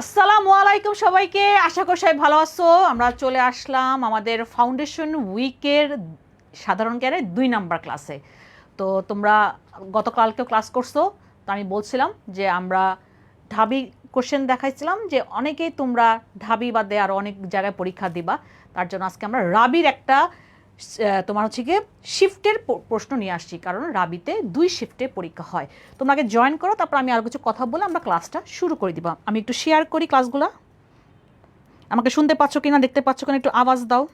আসসালামু আলাইকুম সবাইকে, আশা করি সবাই ভালো আছো। আমরা চলে আসলাম আমাদের ফাউন্ডেশন উইকের সাধারণ জ্ঞানের 2 নাম্বার ক্লাসে। তো তোমরা গতকালকেও ক্লাস করছো, তো আমি বলছিলাম যে আমরা ঢাবি কোশ্চেন দেখাইছিলাম যে অনেকেই তোমরা ঢাবি বাদে আরও অনেক জায়গায় পরীক্ষা দিবা। তার জন্য আজকে আমরা রাবির একটা তোমার হচ্ছে গিয়ে শিফটের প্রশ্ন নিয়ে আসছি, কারণ রাবিতে 2 শিফটে পরীক্ষা হয়। তোমরা আগে জয়েন করো, তারপর আমি আর কিছু কথা বলে আমরা ক্লাসটা শুরু করে দিবা। আমি একটু শেয়ার করি ক্লাসগুলো। আমাকে শুনতে পাচ্ছ কিনা, দেখতে পাচ্ছ কিনা, একটু আওয়াজ দাও।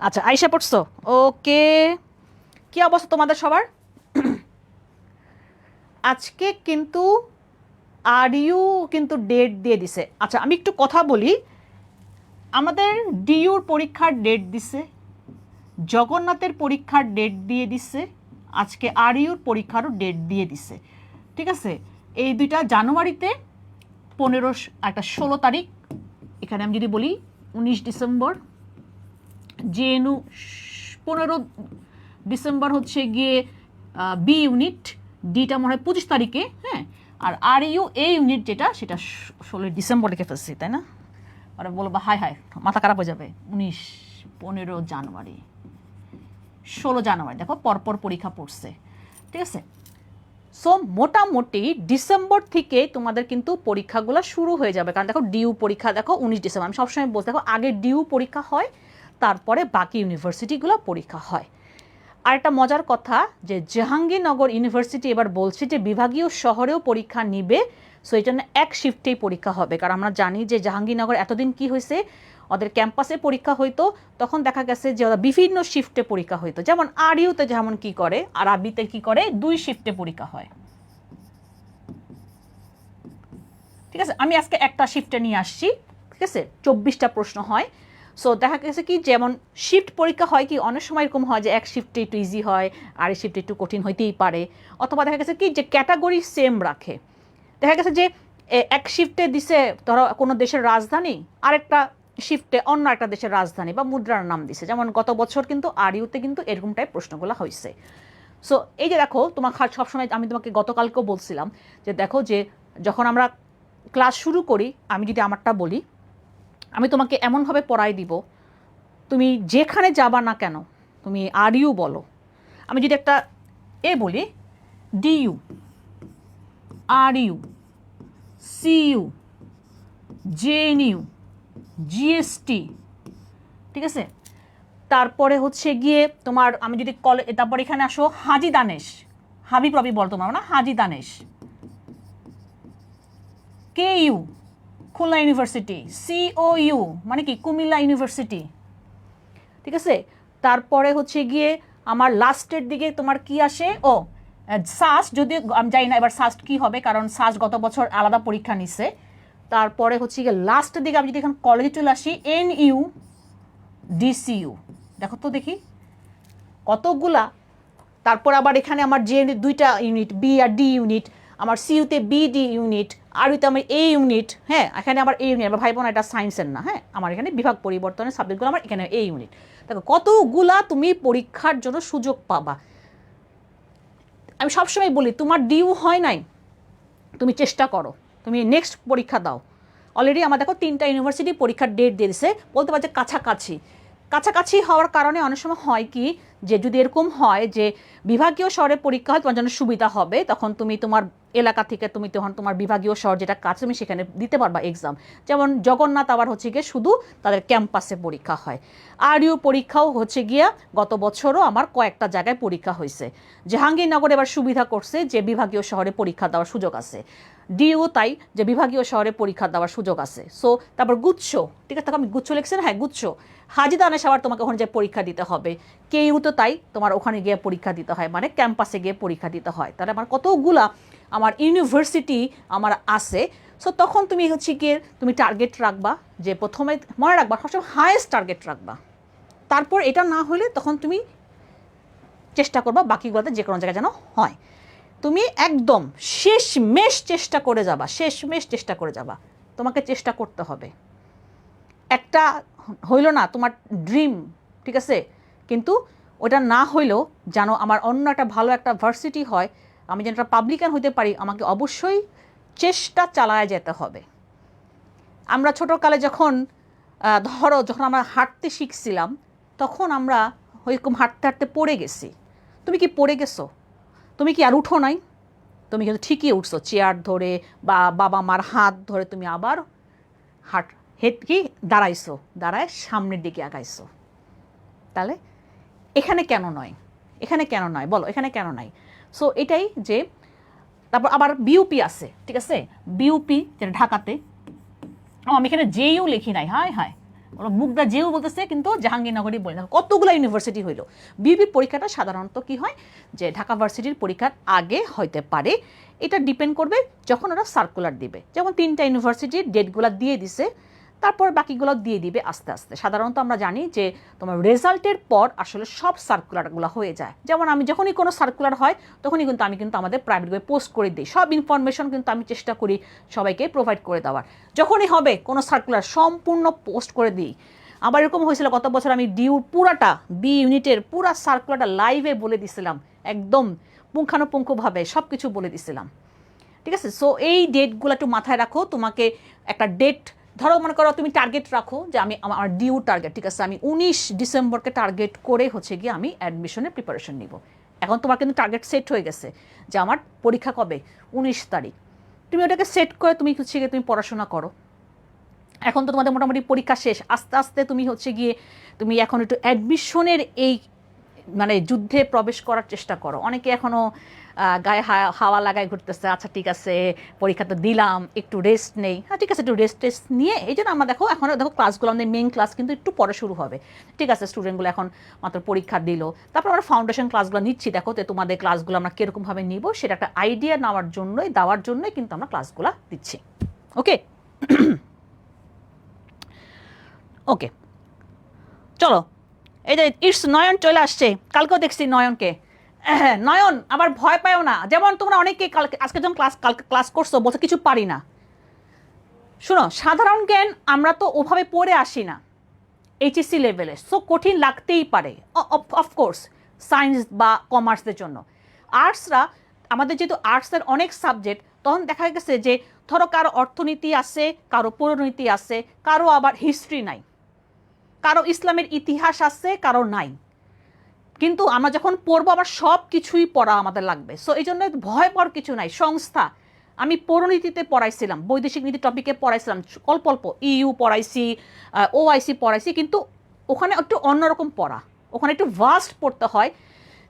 আচ্ছা, আইসা পড়ছো? ওকে, কি অবস্থা তোমাদের সবার? আজকে কিন্তু আর ইউ কিন্তু ডেট দিয়ে দিছে। আচ্ছা, আমি একটু কথা বলি। আমাদের ডিইউর পরীক্ষার ডেট দিছে, জগন্নাথের পরীক্ষার ডেট দিয়ে দিছে, আজকে আর ইউর পরীক্ষারও ডেট দিয়ে দিছে। ঠিক আছে, এই দুইটা জানুয়ারিতে 15 একটা 16 তারিখ, এখানে আমি যদি বলি 19 ডিসেম্বর, জেএনইউ 15 ডিসেম্বর হচ্ছে গিয়ে বি ইউনিট, ডিটা মনে হয় 25 তারিখে, হ্যাঁ। আর ইউ এ ইউনিট যেটা, সেটা 16 ডিসেম্বর লিখে ফেলছি, তাই না? ওরা বলবো হাই হাই, মাথা খারাপ হয়ে যাবে। 19, 15 জানুয়ারি, 16 জানুয়ারি, দেখো পরপর পরীক্ষা পড়ছে। ঠিক আছে, সো মোটামুটি ডিসেম্বর থেকে তোমাদের কিন্তু পরীক্ষাগুলো শুরু হয়ে যাবে। কারণ দেখো ডিইউ পরীক্ষা দেখো 19 ডিসেম্বর, আমি সবসময় বলছি দেখো আগে ডিইউ পরীক্ষা হয়, তারপরে বাকি ইউনিভার্সিটিগুলো পরীক্ষা হয়। আর একটা মজার কথা যে জাহাঙ্গীরনগর ইউনিভার্সিটি এবার বলছে যে বিভাগীয় শহরেও পরীক্ষা নিবে। সো এই জন্য এক শিফটেই পরীক্ষা হবে। কারণ আমরা জানি যে জাহাঙ্গীরনগর এতদিন কি হয়েছে, ওদের ক্যাম্পাসে পরীক্ষা হইতো, তখন দেখা গেছে যে ওরা বিভিন্ন শিফটে পরীক্ষা হইতো। যেমন আর ইউতে যেমন কি করে, আর আবিতে কি করে, 2 শিফটে পরীক্ষা হয়। ঠিক আছে, আমি আজকে একটা শিফটে নিয়ে আসছি। ঠিক আছে, 24টা প্রশ্ন হয়। সো দেখা গেছে কি, যেমন শিফট পরীক্ষা হয় কি অনেক সময় এরকম হয় যে এক শিফটে একটু ইজি হয়, আর এই শিফটে একটু কঠিন হইতেই পারে। অথবা দেখা গেছে কি যে ক্যাটাগরি সেম রাখে। দেখা গেছে যে এক শিফটে দিছে ধরো কোনো দেশের রাজধানী, আরেকটা শিফটে অন্য একটা দেশের রাজধানী বা মুদ্রার নাম দিছে। যেমন গত বছর কিন্তু আর ইউতে কিন্তু এরকম টাইপ প্রশ্নগুলো হয়েছে। সো এই যে দেখো, তোমার সবসময় আমি তোমাকে গতকালকেও বলছিলাম যে দেখো যে যখন আমরা ক্লাস শুরু করি, আমি যদি আমারটা বলি, আমি তোমাকে এমনভাবে পড়াই দিব, তুমি যেখানে যাবা না কেন তুমি আর ইউ বলো। আমি যদি একটা বলি, DU, R U, CU, JNU, GST, ঠিক আছে। তারপরে হচ্ছে গিয়ে তোমার, আমি যদি তারপর এখানে আসো হাজি দানেশ, হাবিব রবি বল তোমার না, হাজি Danesh, K U Khulna university, সিওইউ মানে কি কুমিল্লা ইউনিভার্সিটি। ঠিক আছে, তারপরে হচ্ছে গিয়ে আমার লাস্টের দিকে তোমার কি আসে, ও সাস্ট, যদিও আমি জানি না এবার সাস্ট কি হবে, কারণ সাস্ট গত বছর আলাদা পরীক্ষা নিছে। তারপরে হচ্ছে গিয়ে লাস্টের দিকে আমি যদি এখন কলেজে চলে আসি, এনইউ, ডিসিইউ, দেখো তো দেখি কতগুলা। তারপর আবার এখানে আমার যে 2টা ইউনিট, বি আর ডি ইউনিট, আমার সিইউতে বি ডি ইউনিট, আর ইউতে আমার এ ইউনিট, হ্যাঁ এখানে আবার এ ইউনিট। আমার ভাই বোন এটা সায়েন্সের না, হ্যাঁ আমার এখানে বিভাগ পরিবর্তনের সাবজেক্টগুলো আমার এখানে এ ইউনিট। দেখো কতগুলা তুমি পরীক্ষার জন্য সুযোগ পাবা। আমি সবসময় বলি তোমার ডিউ হয় নাই, তুমি চেষ্টা করো, তুমি নেক্সট পরীক্ষা দাও। অলরেডি আমার দেখো 3টা ইউনিভার্সিটি পরীক্ষার ডেট দিয়েছে, বলতে পারছে কাছাকাছি। কাছাকাছি হওয়ার কারণে অনেক সময় হয় কি, যে যদি এরকম হয় যে বিভাগীয় শহরে পরীক্ষা হয়, তোমার জন্য সুবিধা হবে, তখন তুমি তোমার এলাকা থেকে তুমি তখন তোমার বিভাগীয় শহর যেটা কাছে তুমি সেখানে দিতে পারবা এক্সাম। যেমন জগন্নাথ আবার হচ্ছে গিয়ে শুধু তাদের ক্যাম্পাসে পরীক্ষা হয়। আর ইউ পরীক্ষাও হচ্ছে গিয়া গত বছরও আমার কয়েকটা জায়গায় পরীক্ষা হয়েছে। জাহাঙ্গীরনগর এবার সুবিধা করছে যে বিভাগীয় শহরে পরীক্ষা দেওয়ার সুযোগ আছে। ডিইউ তাই যে বিভাগীয় শহরে পরীক্ষা দেওয়ার সুযোগ আছে। সো তারপর গুচ্ছ, ঠিক আছে, আমি গুচ্ছ লিখছি না, হ্যাঁ গুচ্ছ, হাজি দানেশ আবার তোমাকে ওখানে যে পরীক্ষা দিতে হবে। কেইউ তো তাই, তোমার ওখানে গিয়ে পরীক্ষা দিতে হয়, মানে ক্যাম্পাসে গিয়ে পরীক্ষা দিতে হয়। তাহলে আমার কতগুলা আমার ইউনিভার্সিটি আমার আছে। সো তখন তুমি হচ্ছে গিয়ে তুমি টার্গেট রাখবা, যে প্রথমে মনে রাখবা সবসময় হায়েস্ট টার্গেট রাখবা। তারপর এটা না হলে তখন তুমি চেষ্টা করবা বাকিগুলোতে যে কোনো জায়গায় যেন হয়। তুমি একদম শেষমেশ চেষ্টা করে যাবা, শেষমেশ চেষ্টা করে যাবা, তোমাকে চেষ্টা করতে হবে। একটা হইল না তোমার ড্রিম, ঠিক আছে, কিন্তু ওটা না হইলেও যেন আমার অন্য একটা ভালো একটা ভার্সিটি হয়, আমি যেন একটা পাবলিকান হতে পারি, আমাকে অবশ্যই চেষ্টা চালায় যেতে হবে। আমরা ছোটোকালে যখন যখন আমরা হাঁটতে শিখছিলাম, তখন আমরা ওইরকম হাঁটতে হাঁটতে পড়ে গেছি। তুমি কি পড়ে গেছো? তুমি কি আর উঠো নাই? তুমি কিন্তু ঠিকই উঠছো, চেয়ার ধরে বা বাবা মার হাত ধরে তুমি আবার কি দাঁড়াইছো, দাঁড়ায় সামনের দিকে আগাইছো। তাহলে এখানে কেন নয়? এখানে কেন নয় বলো, এখানে কেন নয়? সো এটাই যে তারপর আবার বিউপি আছে, ঠিক আছে, বিউপি যেটা ঢাকাতে, আমি এখানে জেইউ লিখি নাই, হায় হায়, ওরা মুগদা জেইউ বলতেছে কিন্তু জাহাঙ্গীরনগরই বলি না। কতগুলো ইউনিভার্সিটি হইলো। বিউপি পরীক্ষাটা সাধারণত কি হয় যে ঢাকা ভার্সিটির পরীক্ষার আগে হইতে পারে, এটা ডিপেন্ড করবে যখন ওরা সার্কুলার দিবে। যেমন 3টা ইউনিভার্সিটির ডেটগুলো দিয়ে দিছে, তারপর বাকিগুলো দিয়ে দিবে আস্তে আস্তে। সাধারণত আমরা জানি যে তোমার রেজাল্টের পর আসলে সব সার্কুলারগুলো হয়ে যায়। যেমন আমি যখনই কোনো সার্কুলার হয় তখনই কিন্তু আমি আমাদের প্রাইভেট বই পোস্ট করে দিই, সব ইনফরমেশন কিন্তু আমি চেষ্টা করি সবাইকে প্রোভাইড করে দেওয়ার। যখনই হবে কোনো সার্কুলার সম্পূর্ণ পোস্ট করে দিই। আবার এরকম হয়েছিল গত বছর, আমি ডিউর পুরাটা বি ইউনিটের পুরা সার্কুলারটা লাইভে বলে দিছিলাম, একদম পুঙ্খানুপুঙ্খভাবে সব কিছু বলে দিছিলাম, ঠিক আছে। সো এই ডেটগুলো একটু মাথায় রাখো। তোমাকে একটা ডেট ধরো, মনে করো তুমি টার্গেট রাখো যে আমি আমার ডিউ টার্গেট, ঠিক আছে, আমি 19 ডিসেম্বরকে টার্গেট করে হচ্ছে গিয়ে আমি অ্যাডমিশনের প্রিপারেশন নিব। এখন তোমার কিন্তু টার্গেট সেট হয়ে গেছে যে আমার পরীক্ষা কবে, 19 তারিখ। তুমি ওটাকে সেট করে তুমি হচ্ছে গিয়ে তুমি পড়াশোনা করো। এখন তো তোমাদের মোটামুটি পরীক্ষা শেষ, আস্তে আস্তে তুমি হচ্ছে গিয়ে তুমি এখন একটু অ্যাডমিশনের এই মানে যুদ্ধে প্রবেশ করার চেষ্টা করো। অনেকে এখনও গায়ে হাওয়া লাগায় ঘুরতেছে, আচ্ছা ঠিক আছে পরীক্ষা তো দিলাম, একটু রেস্ট নেই, হ্যাঁ ঠিক আছে একটু রেস্ট নিয়ে। এই জন্য আমরা দেখো এখন দেখো ক্লাসগুলো, আমাদের মেইন ক্লাস কিন্তু একটু পরে শুরু হবে, ঠিক আছে। স্টুডেন্টগুলো এখন মাত্র পরীক্ষা দিল, তারপর আমরা ফাউন্ডেশন ক্লাসগুলো নিচ্ছি। দেখো তো তোমাদের ক্লাসগুলো আমরা কীরকমভাবে নিব সেটা একটা আইডিয়া দেওয়ার জন্যই কিন্তু আমরা ক্লাসগুলো দিচ্ছি। ওকে ওকে, চলো, এই যে ইটস নয়ন চলে আসছে, কালকেও দেখছি নয়নকে। নয়ন আবার ভয় পায়ও না, যেমন তোমরা অনেকে কালকে আজকে যখন ক্লাস করছো বলছো কিছু পারি না। শোনো, সাধারণ জ্ঞান আমরা তো ওভাবে পড়ে আসি না এইচএসসি লেভেলে, সো কঠিন লাগতেই পারে অফকোর্স সায়েন্স বা কমার্সদের জন্য। আর্টসরা, আমাদের যেহেতু আর্টসের অনেক সাবজেক্ট, তখন দেখা গেছে যে ধরো কারো অর্থনীতি আছে, কারো পৌরনীতি আছে, কারো আবার হিস্ট্রি নাই, কারো ইসলামের ইতিহাস আছে, কারো নাই। কিন্তু আমরা যখন পড়বো আবার সব কিছুই পড়া আমাদের লাগবে। সো এই জন্য ভয় পাওয়ার কিছু নাই। সংস্থা, আমি পৌরনীতিতে পড়াইছিলাম, বৈদেশিক নীতি টপিকে পড়াইছিলাম অল্প অল্প, ইউ পড়াইছি, ওআইসি পড়াইছি, কিন্তু ওখানে একটু অন্যরকম পড়া, ওখানে একটু ভাস্ট পড়তে হয়।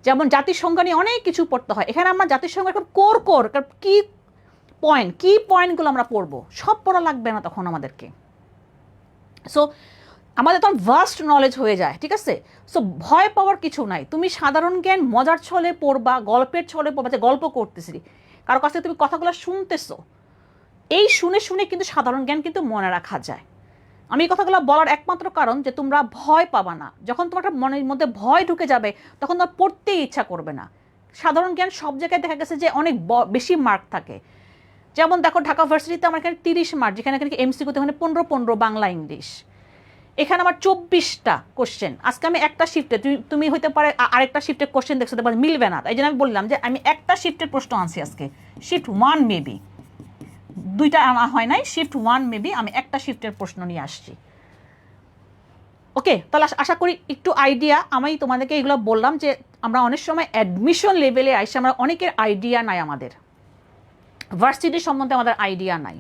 যেমন জাতিসংঘ নিয়ে অনেক কিছু পড়তে হয়, এখানে আমরা জাতিসংঘ একটা কোর কি পয়েন্টগুলো আমরা পড়বো, সব পড়া লাগবে না তখন আমাদেরকে। সো আমাদের তখন ভাস্ট নলেজ হয়ে যায়, ঠিক আছে। সো ভয় পাওয়ার কিছু নাই। তুমি সাধারণ জ্ঞান মজার ছলে পড়বা, গল্পের ছলে পড়বা, যে গল্প করতেছি, কারো কাছ থেকে তুমি কথাগুলো শুনতেছো, এই শুনে শুনে কিন্তু সাধারণ জ্ঞান কিন্তু মনে রাখা যায়। আমি এই কথাগুলো বলার একমাত্র কারণ যে তোমরা ভয় পাবা না। যখন তোমার মনের মধ্যে ভয় ঢুকে যাবে তখন তোমার পড়তেই ইচ্ছা করবে না। সাধারণ জ্ঞান সব জায়গায় দেখা গেছে যে অনেক বেশি মার্ক থাকে। যেমন দেখো ঢাকা ভার্সিটিতে আমার এখানে 30 মার্ক, যেখানে এমসিকিউতে ওখানে 15 বাংলা ইংলিশ, এখানে আমার 24টা কোশ্চেন। আজকে আমি একটা শিফটে, তুমি হইতে পারে আরেকটা শিফটের কোশ্চেন দেখতে পারে মিলবে না, এই জন্য আমি বললাম যে আমি একটা শিফটের প্রশ্ন আনছি আজকে, শিফট 1 মেবি, 2টা আনা হয় নাই, শিফট 1 মেবি আমি একটা শিফটের প্রশ্ন নিয়ে আসছি। ওকে, তাহলে আশা করি একটু আইডিয়া, আমি তোমাদেরকে এগুলো বললাম যে আমরা অনেক সময় অ্যাডমিশন লেভেলে আইসে আমরা অনেকের আইডিয়া নাই, আমাদের ভার্সিটি সম্বন্ধে আমাদের আইডিয়া নাই।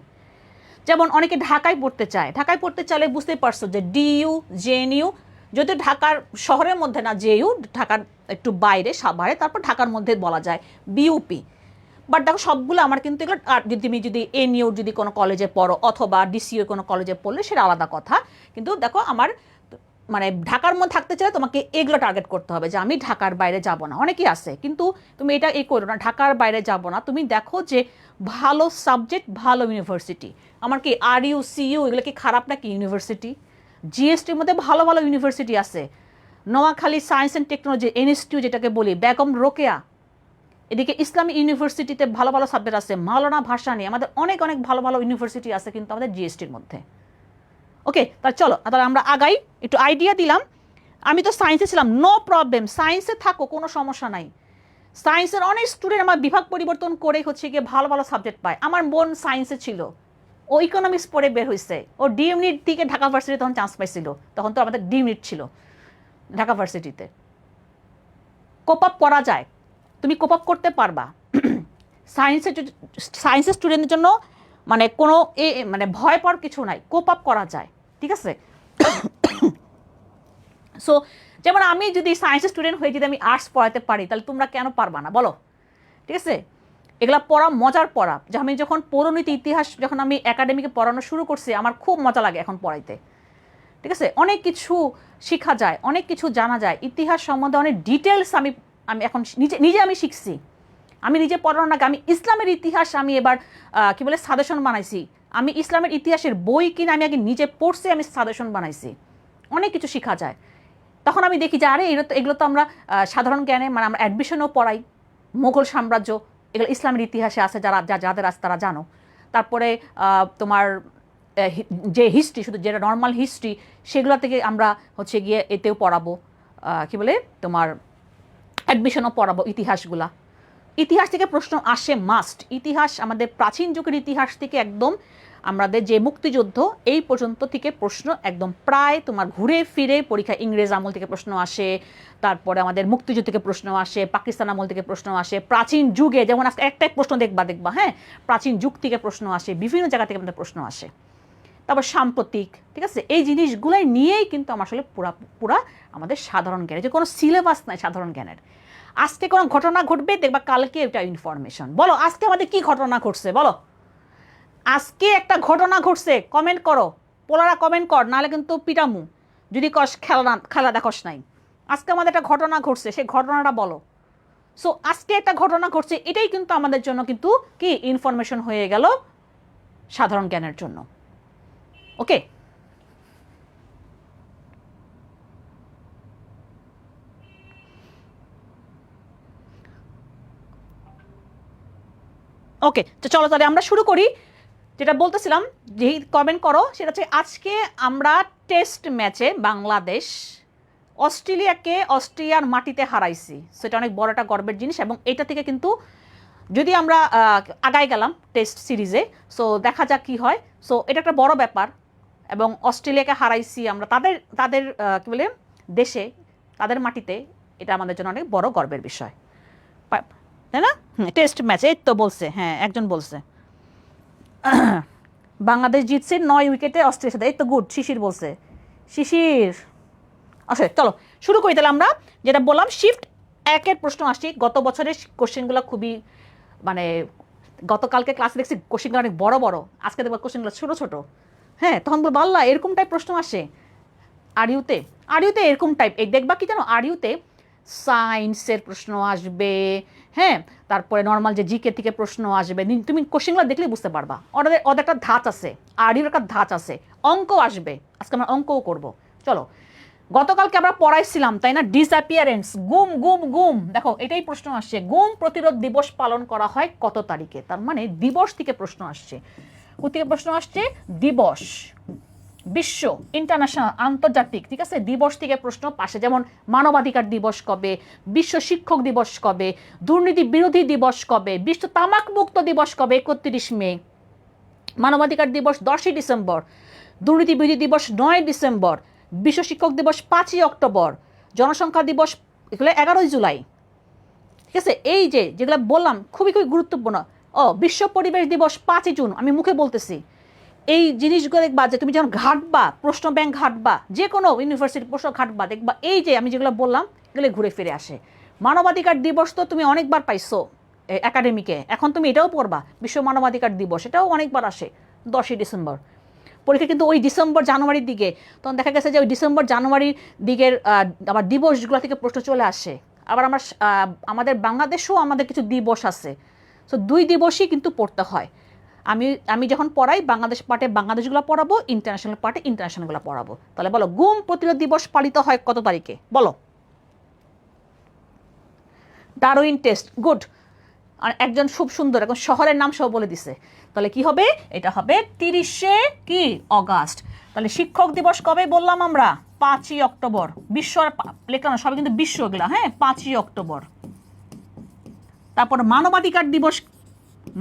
যেমন অনেকে ঢাকায় পড়তে চায়, ঢাকায় পড়তে চাইলে বুঝতেই পারছো যে ডিইউ, জেএনইউ, যদিও ঢাকার শহরের মধ্যে না, জেইউ ঢাকার একটু বাইরে সাভারে, তারপর ঢাকার মধ্যে বলা যায় বিউপি। বাট দেখো সবগুলো আমার কিন্তু এগুলো, আর তুমি যদি এনইউ কোনো কলেজে পড়ো অথবা ডিসিইউ কোনো কলেজে পড়লে সেটা আলাদা কথা। কিন্তু দেখো আমার মানে ঢাকার মধ্যে থাকতে চাইলে তোমাকে এগুলো টার্গেট করতে হবে যে আমি ঢাকার বাইরে যাব না, অনেকেই আছে, কিন্তু তুমি এটা করো না, ঢাকার বাইরে যাব না, তুমি দেখো যে ভালো সাবজেক্ট, ভালো ইউনিভার্সিটি। আমার কি RU CU এগুলো কি খারাপ নাকি ইউনিভার্সিটি? GSTর মধ্যে ভালো ভালো ইউনিভার্সিটি আছে, Noakhali science and technology institute যেটাকে বলি, বেগম রোকেয়া, এদিকে ইসলামী ইউনিভার্সিটিতে ভালো ভালো সাবজেক্ট আছে, মাওলানা ভাসানী, আমাদের অনেক অনেক ভালো ভালো ইউনিভার্সিটি আছে কিন্তু আমাদের GSTর মধ্যে। ওকে, তাহলে চলো তাহলে আমরা আগাই, একটু আইডিয়া দিলাম। আমি তো সায়েন্সে ছিলাম, নো প্রবলেম, সায়েন্সে থাকো, কোনো সমস্যা নাই। সায়েন্সের অনেক স্টুডেন্ট আমার বিভাগ পরিবর্তন করে হচ্ছে গিয়ে ভালো ভালো সাবজেক্ট পায়। আমার বোন সায়েন্সে ছিল, ও ইকোনমিক্স পড়ে বের হয়েছে, ও ডিএমনিট থেকে ঢাকা ভার্সিটি তখন চান্স পাইছিল, তখন তো আমাদের ডিএমনিট ছিল ঢাকা ভার্সিটিতে। কোপ আপ করা যায়, তুমি কোপ আপ করতে পারবা। সায়েন্সের স্টুডেন্টের জন্য মানে কোনো মানে ভয় পাওয়ার কিছু নাই, কোপ আপ করা যায়, ঠিক আছে। সো যেমন আমি যদি সায়েন্সের স্টুডেন্ট হয়ে যদি আমি আর্টস পড়াতে পারি, তাহলে তোমরা কেন পারবা না বলো? ঠিক আছে, এগুলা পড়া মজার পড়া। যে আমি যখন পৌরনীতি ইতিহাস যখন আমি একাডেমিকে পড়ানো শুরু করছি, আমার খুব মজা লাগে এখন পড়াইতে, ঠিক আছে। অনেক কিছু শেখা যায়, অনেক কিছু জানা যায়, ইতিহাস সম্বন্ধে অনেক ডিটেলস আমি আমি এখন নিজে আমি শিখছি। আমি নিজে পড়ানোর আগে আমি ইসলামের ইতিহাস আমি এবার কি বলে সাজেশন বানাইছি। আমি ইসলামের ইতিহাসের বই কিনে আমি আগে নিজে পড়ছি, আমি সাজেশন বানাইছি। অনেক কিছু শেখা যায়। তখন আমি দেখি যে আরে এগুলো তো আমরা সাধারণ জ্ঞানে মানে আমরা অ্যাডমিশনও পড়াই, মোগল সাম্রাজ্য এগুলো ইসলামের ইতিহাসে আছে, যাদের আছে তারা জানো। তারপরে তোমার যে হিস্ট্রি, শুধু যেটা নর্মাল হিস্ট্রি, সেগুলো থেকে আমরা হচ্ছে গিয়ে এতেও পড়াবো, কি বলে তোমার অ্যাডমিশনও পড়াবো ইতিহাসগুলা। ইতিহাস থেকে প্রশ্ন আসে মাস্ট। ইতিহাস আমাদের প্রাচীন যুগের ইতিহাস থেকে একদম আমাদের যে মুক্তিযুদ্ধ এই পর্যন্ত থেকে প্রশ্ন একদম প্রায় তোমার ঘুরে ফিরে পরীক্ষা। ইংরেজ আমল থেকে প্রশ্ন আসে, তারপরে আমাদের মুক্তিযুদ্ধ থেকে প্রশ্ন আসে, পাকিস্তান আমল থেকে প্রশ্ন আসে, প্রাচীন যুগে যেমন আজকে একটাই প্রশ্ন দেখবা হ্যাঁ, প্রাচীন যুগ থেকে প্রশ্ন আসে, বিভিন্ন জায়গা থেকে আমাদের প্রশ্ন আসে। তারপর সাম্প্রতিক, ঠিক আছে, এই জিনিসগুলোই নিয়েই কিন্তু আমার আসলে পুরা আমাদের সাধারণ জ্ঞানের যে কোনো সিলেবাস নাই সাধারণ জ্ঞানের। আজকে কোনো ঘটনা ঘটবে, দেখবা কালকে এটা ইনফরমেশন। বলো আজকে আমাদের কি ঘটনা ঘটছে বলো? আজকে একটা ঘটনা ঘটছে, কমেন্ট করো, পোলারা কমেন্ট কর, নাহলে কিন্তু পিটামু যদি কস খেলা দেখোস নাই। আজকে আমাদের একটা ঘটনা ঘটছে, সেই ঘটনাটা বলো। সো আজকে একটা ঘটনা ঘটছে, এটাই কিন্তু আমাদের জন্য কিন্তু কি ইনফরমেশন হয়ে গেল সাধারণ জ্ঞানের জন্য। ওকে, ওকে, তো চলো তাহলে আমরা শুরু করি। যেটা বলতেছিলাম, যেই কমেন্ট করো সেটা হচ্ছে আজকে আমরা টেস্ট ম্যাচে বাংলাদেশ অস্ট্রিয়ার মাটিতে হারাইছি। সেটা অনেক বড় একটা গর্বের জিনিস, এবং এটা থেকে কিন্তু যদি আমরা আগাই গেলাম টেস্ট সিরিজে, সো দেখা যাক কি হয়। সো এটা একটা বড় ব্যাপার, এবং অস্ট্রেলিয়াকে হারাইছি আমরা তাদের কি বলে দেশে, তাদের মাটিতে, এটা আমাদের জন্য অনেক বড় গর্বের বিষয়, তাই না? টেস্ট ম্যাচ, এই তো বলছে, হ্যাঁ একজন বলছে বাংলাদেশ জিতছে 9 উইকেটে অস্ট্রেলিয়ার সাথে, এই তো গুড, শিশির বলছে, শিশির। আচ্ছা চলো শুরু করি তাহলে। আমরা যেটা বললাম শিফট 1-এর প্রশ্ন আসছি। গত বছরের কোশ্চেনগুলো খুবই মানে গতকালকে ক্লাসে দেখছি কোশ্চেনগুলো অনেক বড় বড়, আজকে দেখবো কোশ্চেনগুলো ছোট ছোট। হ্যাঁ, তখন বলবো আল্লাহ এরকম টাইপ প্রশ্ন আসে আরইউতে এরকম টাইপ। এই দেখবা কি জানো, আরইউতে সায়েন্সের প্রশ্ন আসবে, হ্যাঁ, তারপরে নর্মাল যে জিকে থেকে প্রশ্ন আসবে। তুমি কোশ্চেনগুলো দেখলে বুঝতে পারবা ওদের একটা ধাঁচ আছে, আরইউর একটা ধাঁচ আছে। অঙ্ক আসবে, আজকে আমরা অঙ্কও করব। চলো, গতকালকে আমরা পড়াইছিলাম তাই না, ডিসঅ্যাপিয়ারেন্স, গুম গুম গুম। দেখো এটাই প্রশ্ন আসছে, গুম প্রতিরোধ দিবস পালন করা হয় কত তারিখে? তার মানে দিবস থেকে প্রশ্ন আসছে। কোথেকে প্রশ্ন আসছে? দিবস, বিশ্ব, ইন্টারন্যাশনাল, আন্তর্জাতিক, ঠিক আছে, দিবস থেকে প্রশ্ন পাশে। যেমন মানবাধিকার দিবস কবে, বিশ্ব শিক্ষক দিবস কবে, দুর্নীতি বিরোধী দিবস কবে, বিশ্ব তামাক মুক্ত দিবস কবে 31 মে, মানবাধিকার দিবস 10ই ডিসেম্বর, দুর্নীতি বিরোধী দিবস 9 ডিসেম্বর, বিশ্ব শিক্ষক দিবস 5ই অক্টোবর, জনসংখ্যা দিবস এগুলো 11ই জুলাই। ঠিক আছে, এই যেগুলো বললাম খুবই খুবই গুরুত্বপূর্ণ। বিশ্ব পরিবেশ দিবস 5ই জুন, আমি মুখে বলতেছি। এই জিনিসগুলো দেখবা যে তুমি যখন ঘাটবা, প্রশ্ন ব্যাংক ঘাটবা, যে কোনো ইউনিভার্সিটি প্রশ্ন ঘাটবা, দেখবা এই যে আমি যেগুলো বললাম এগুলো ঘুরে ফিরে আসে। মানবাধিকার দিবস তো তুমি অনেকবার পাইছো একাডেমিকে, এখন তুমি এটাও পড়বা, বিশ্ব মানবাধিকার দিবস, এটাও অনেকবার আসে 10ই ডিসেম্বর। পরীক্ষা কিন্তু ওই ডিসেম্বর জানুয়ারির দিকে, তখন দেখা গেছে যে ওই ডিসেম্বর জানুয়ারির দিকের আবার দিবসগুলো থেকে প্রশ্ন চলে আসে। আবার আমাদের বাংলাদেশেও আমাদের কিছু দিবস আছে, সো 2 দিবসই কিন্তু পড়তে হয়। আমি যখন পড়াই বাংলাদেশ পার্টে বাংলাদেশগুলো পড়াবো, ইন্টারন্যাশনাল পার্টে ইন্টারন্যাশনালগুলো পড়াবো। তাহলে বলো গুম প্রতিরোধ দিবস পালিত হয় কত তারিখে? বলো। Darwin test, good. আর একজন খুব সুন্দর এখন শহরের নাম সহ বলে দিছে। তাহলে কি হবে? এটা হবে 30শে কি অগাস্ট। তাহলে শিক্ষক দিবস কবে বললাম আমরা? 5ই অক্টোবর। বিশ্ব লেখানো সবাই কিন্তু বিশ্ব এগুলা, হ্যাঁ, 5ই অক্টোবর। তারপর মানবাধিকার দিবস,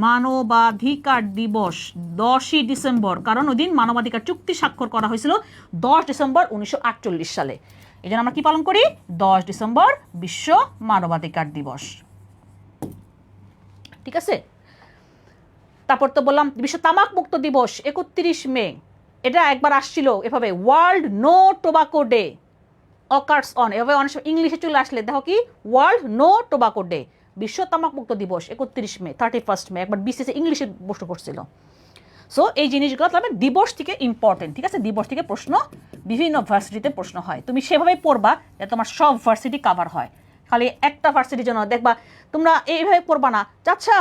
মানবাধিকার দিবস 10ই ডিসেম্বর, কারণ ওই দিন মানবাধিকার চুক্তি স্বাক্ষর করা হয়েছিল 10 ডিসেম্বর 1948 সালে। এই জন্য আমরা কি পালন করি? 10 ডিসেম্বর বিশ্ব মানবাধিকার দিবস। ঠিক আছে। তারপর তো বললাম বিশ্ব তামাক মুক্ত দিবস 31 মে। এটা একবার আসছিল এভাবে, world no tobacco day occurs on, এভাবে অনেক সময় ইংলিশে চলে আসলে দেখো কি ওয়ার্ল্ড নো টোবাকো ডে, বিশ্ব তামাক মুক্ত দিবস 31 মে, 31 মে। একবার বিসিএস ইংলিশে প্রশ্ন করছিল। সো এই জিনিসগুলো তাহলে দিবস থেকে ইম্পর্টেন্ট। ঠিক আছে, দিবস থেকে প্রশ্ন বিভিন্ন ভার্সিটিতে প্রশ্ন হয়, তুমি সেভাবেই পড়বা যাতে তোমার সব ভার্সিটি কাভার হয়। খালি একটা ভার্সিটির জন্য দেখবা তোমরা এইভাবে পড়বা না, আচ্ছা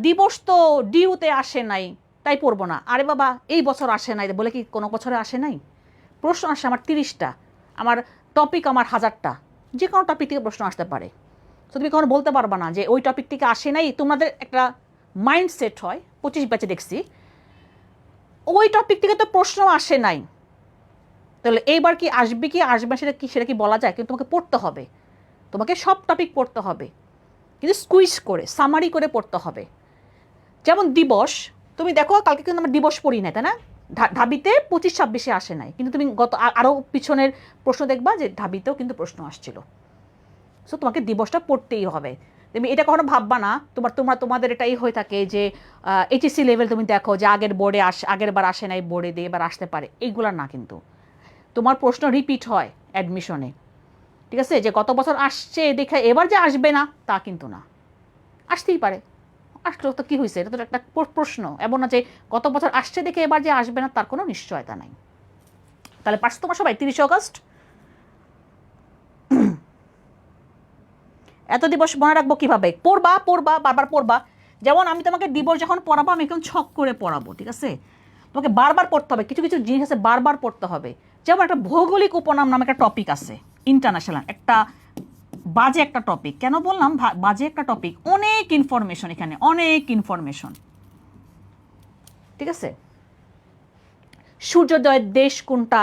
দিবস তো ডিউতে আসে নাই তাই পড়বো না। আরে বাবা এই বছর আসে নাই বলে কি কোনো বছরে আসে নাই? প্রশ্ন আসে আমার 30টা, আমার টপিক আমার 1000টা, যে কোনো টপিক থেকে প্রশ্ন আসতে পারে। তো তুমি কখনো বলতে পারবা না যে ওই টপিক থেকে আসে নাই। তোমাদের একটা মাইন্ডসেট হয়, 25 ব্যাচে দেখছি ওই টপিক থেকে তো প্রশ্ন আসে নাই, তাহলে এইবার কি আসবে কি আসবে সেটা কি বলা যায়? কিন্তু তোমাকে পড়তে হবে, তোমাকে সব টপিক পড়তে হবে, কিন্তু স্কুইজ করে সামারি করে পড়তে হবে। যেমন দিবস, তুমি দেখো কালকে কিন্তু আমরা দিবস পড়ি নাই, তাই না? ঢাবিতে 25-26 আসে নাই, কিন্তু তুমি গত আরও পিছনের প্রশ্ন দেখবা যে ঢাবিতেও কিন্তু প্রশ্ন আসছিল। সো তোমাকে দিবসটা পড়তেই হবে। তুমি এটা কখনো ভাববা না তোমাদের এটাই হয়ে থাকে যে এইচএসসি লেভেল তুমি দেখো যে আগের বার আসে নাই বোর্ডে দিয়ে এবার আসতে পারে, এইগুলা না। কিন্তু তোমার প্রশ্ন রিপিট হয় অ্যাডমিশনে, ঠিক আছে? যে গত বছর আসছে দেখে এবার যে আসবে না তা কিন্তু না, আসতেই পারে। আসলো তো কী হয়েছে? এটা তো একটা প্রশ্ন, এমন না যে গত বছর আসছে দেখে এবার যে আসবে না তার কোনো নিশ্চয়তা নাই। তাহলে পারছো তোমার সবাই? 30 অগস্ট এত দিবস মনে রাখবো কিভাবে? পড়বা বারবার পড়বা। যেমন আমি তোমাকে দিবস যখন পড়াবো আমি একদম ছক করে পড়াবো, ঠিক আছে? তোমাকে বারবার পড়তে হবে, কিছু কিছু জিনিস আছে বারবার পড়তে হবে। যেমন একটা ভৌগোলিক উপনাম নামে একটা টপিক আছে ইন্টারন্যাশনাল, একটা বাজে একটা টপিক। কেন বললাম বাজে একটা টপিক? অনেক ইনফরমেশন এখানে, অনেক ইনফরমেশন, ঠিক আছে? সূর্যোদয়ের দেশ কোনটা,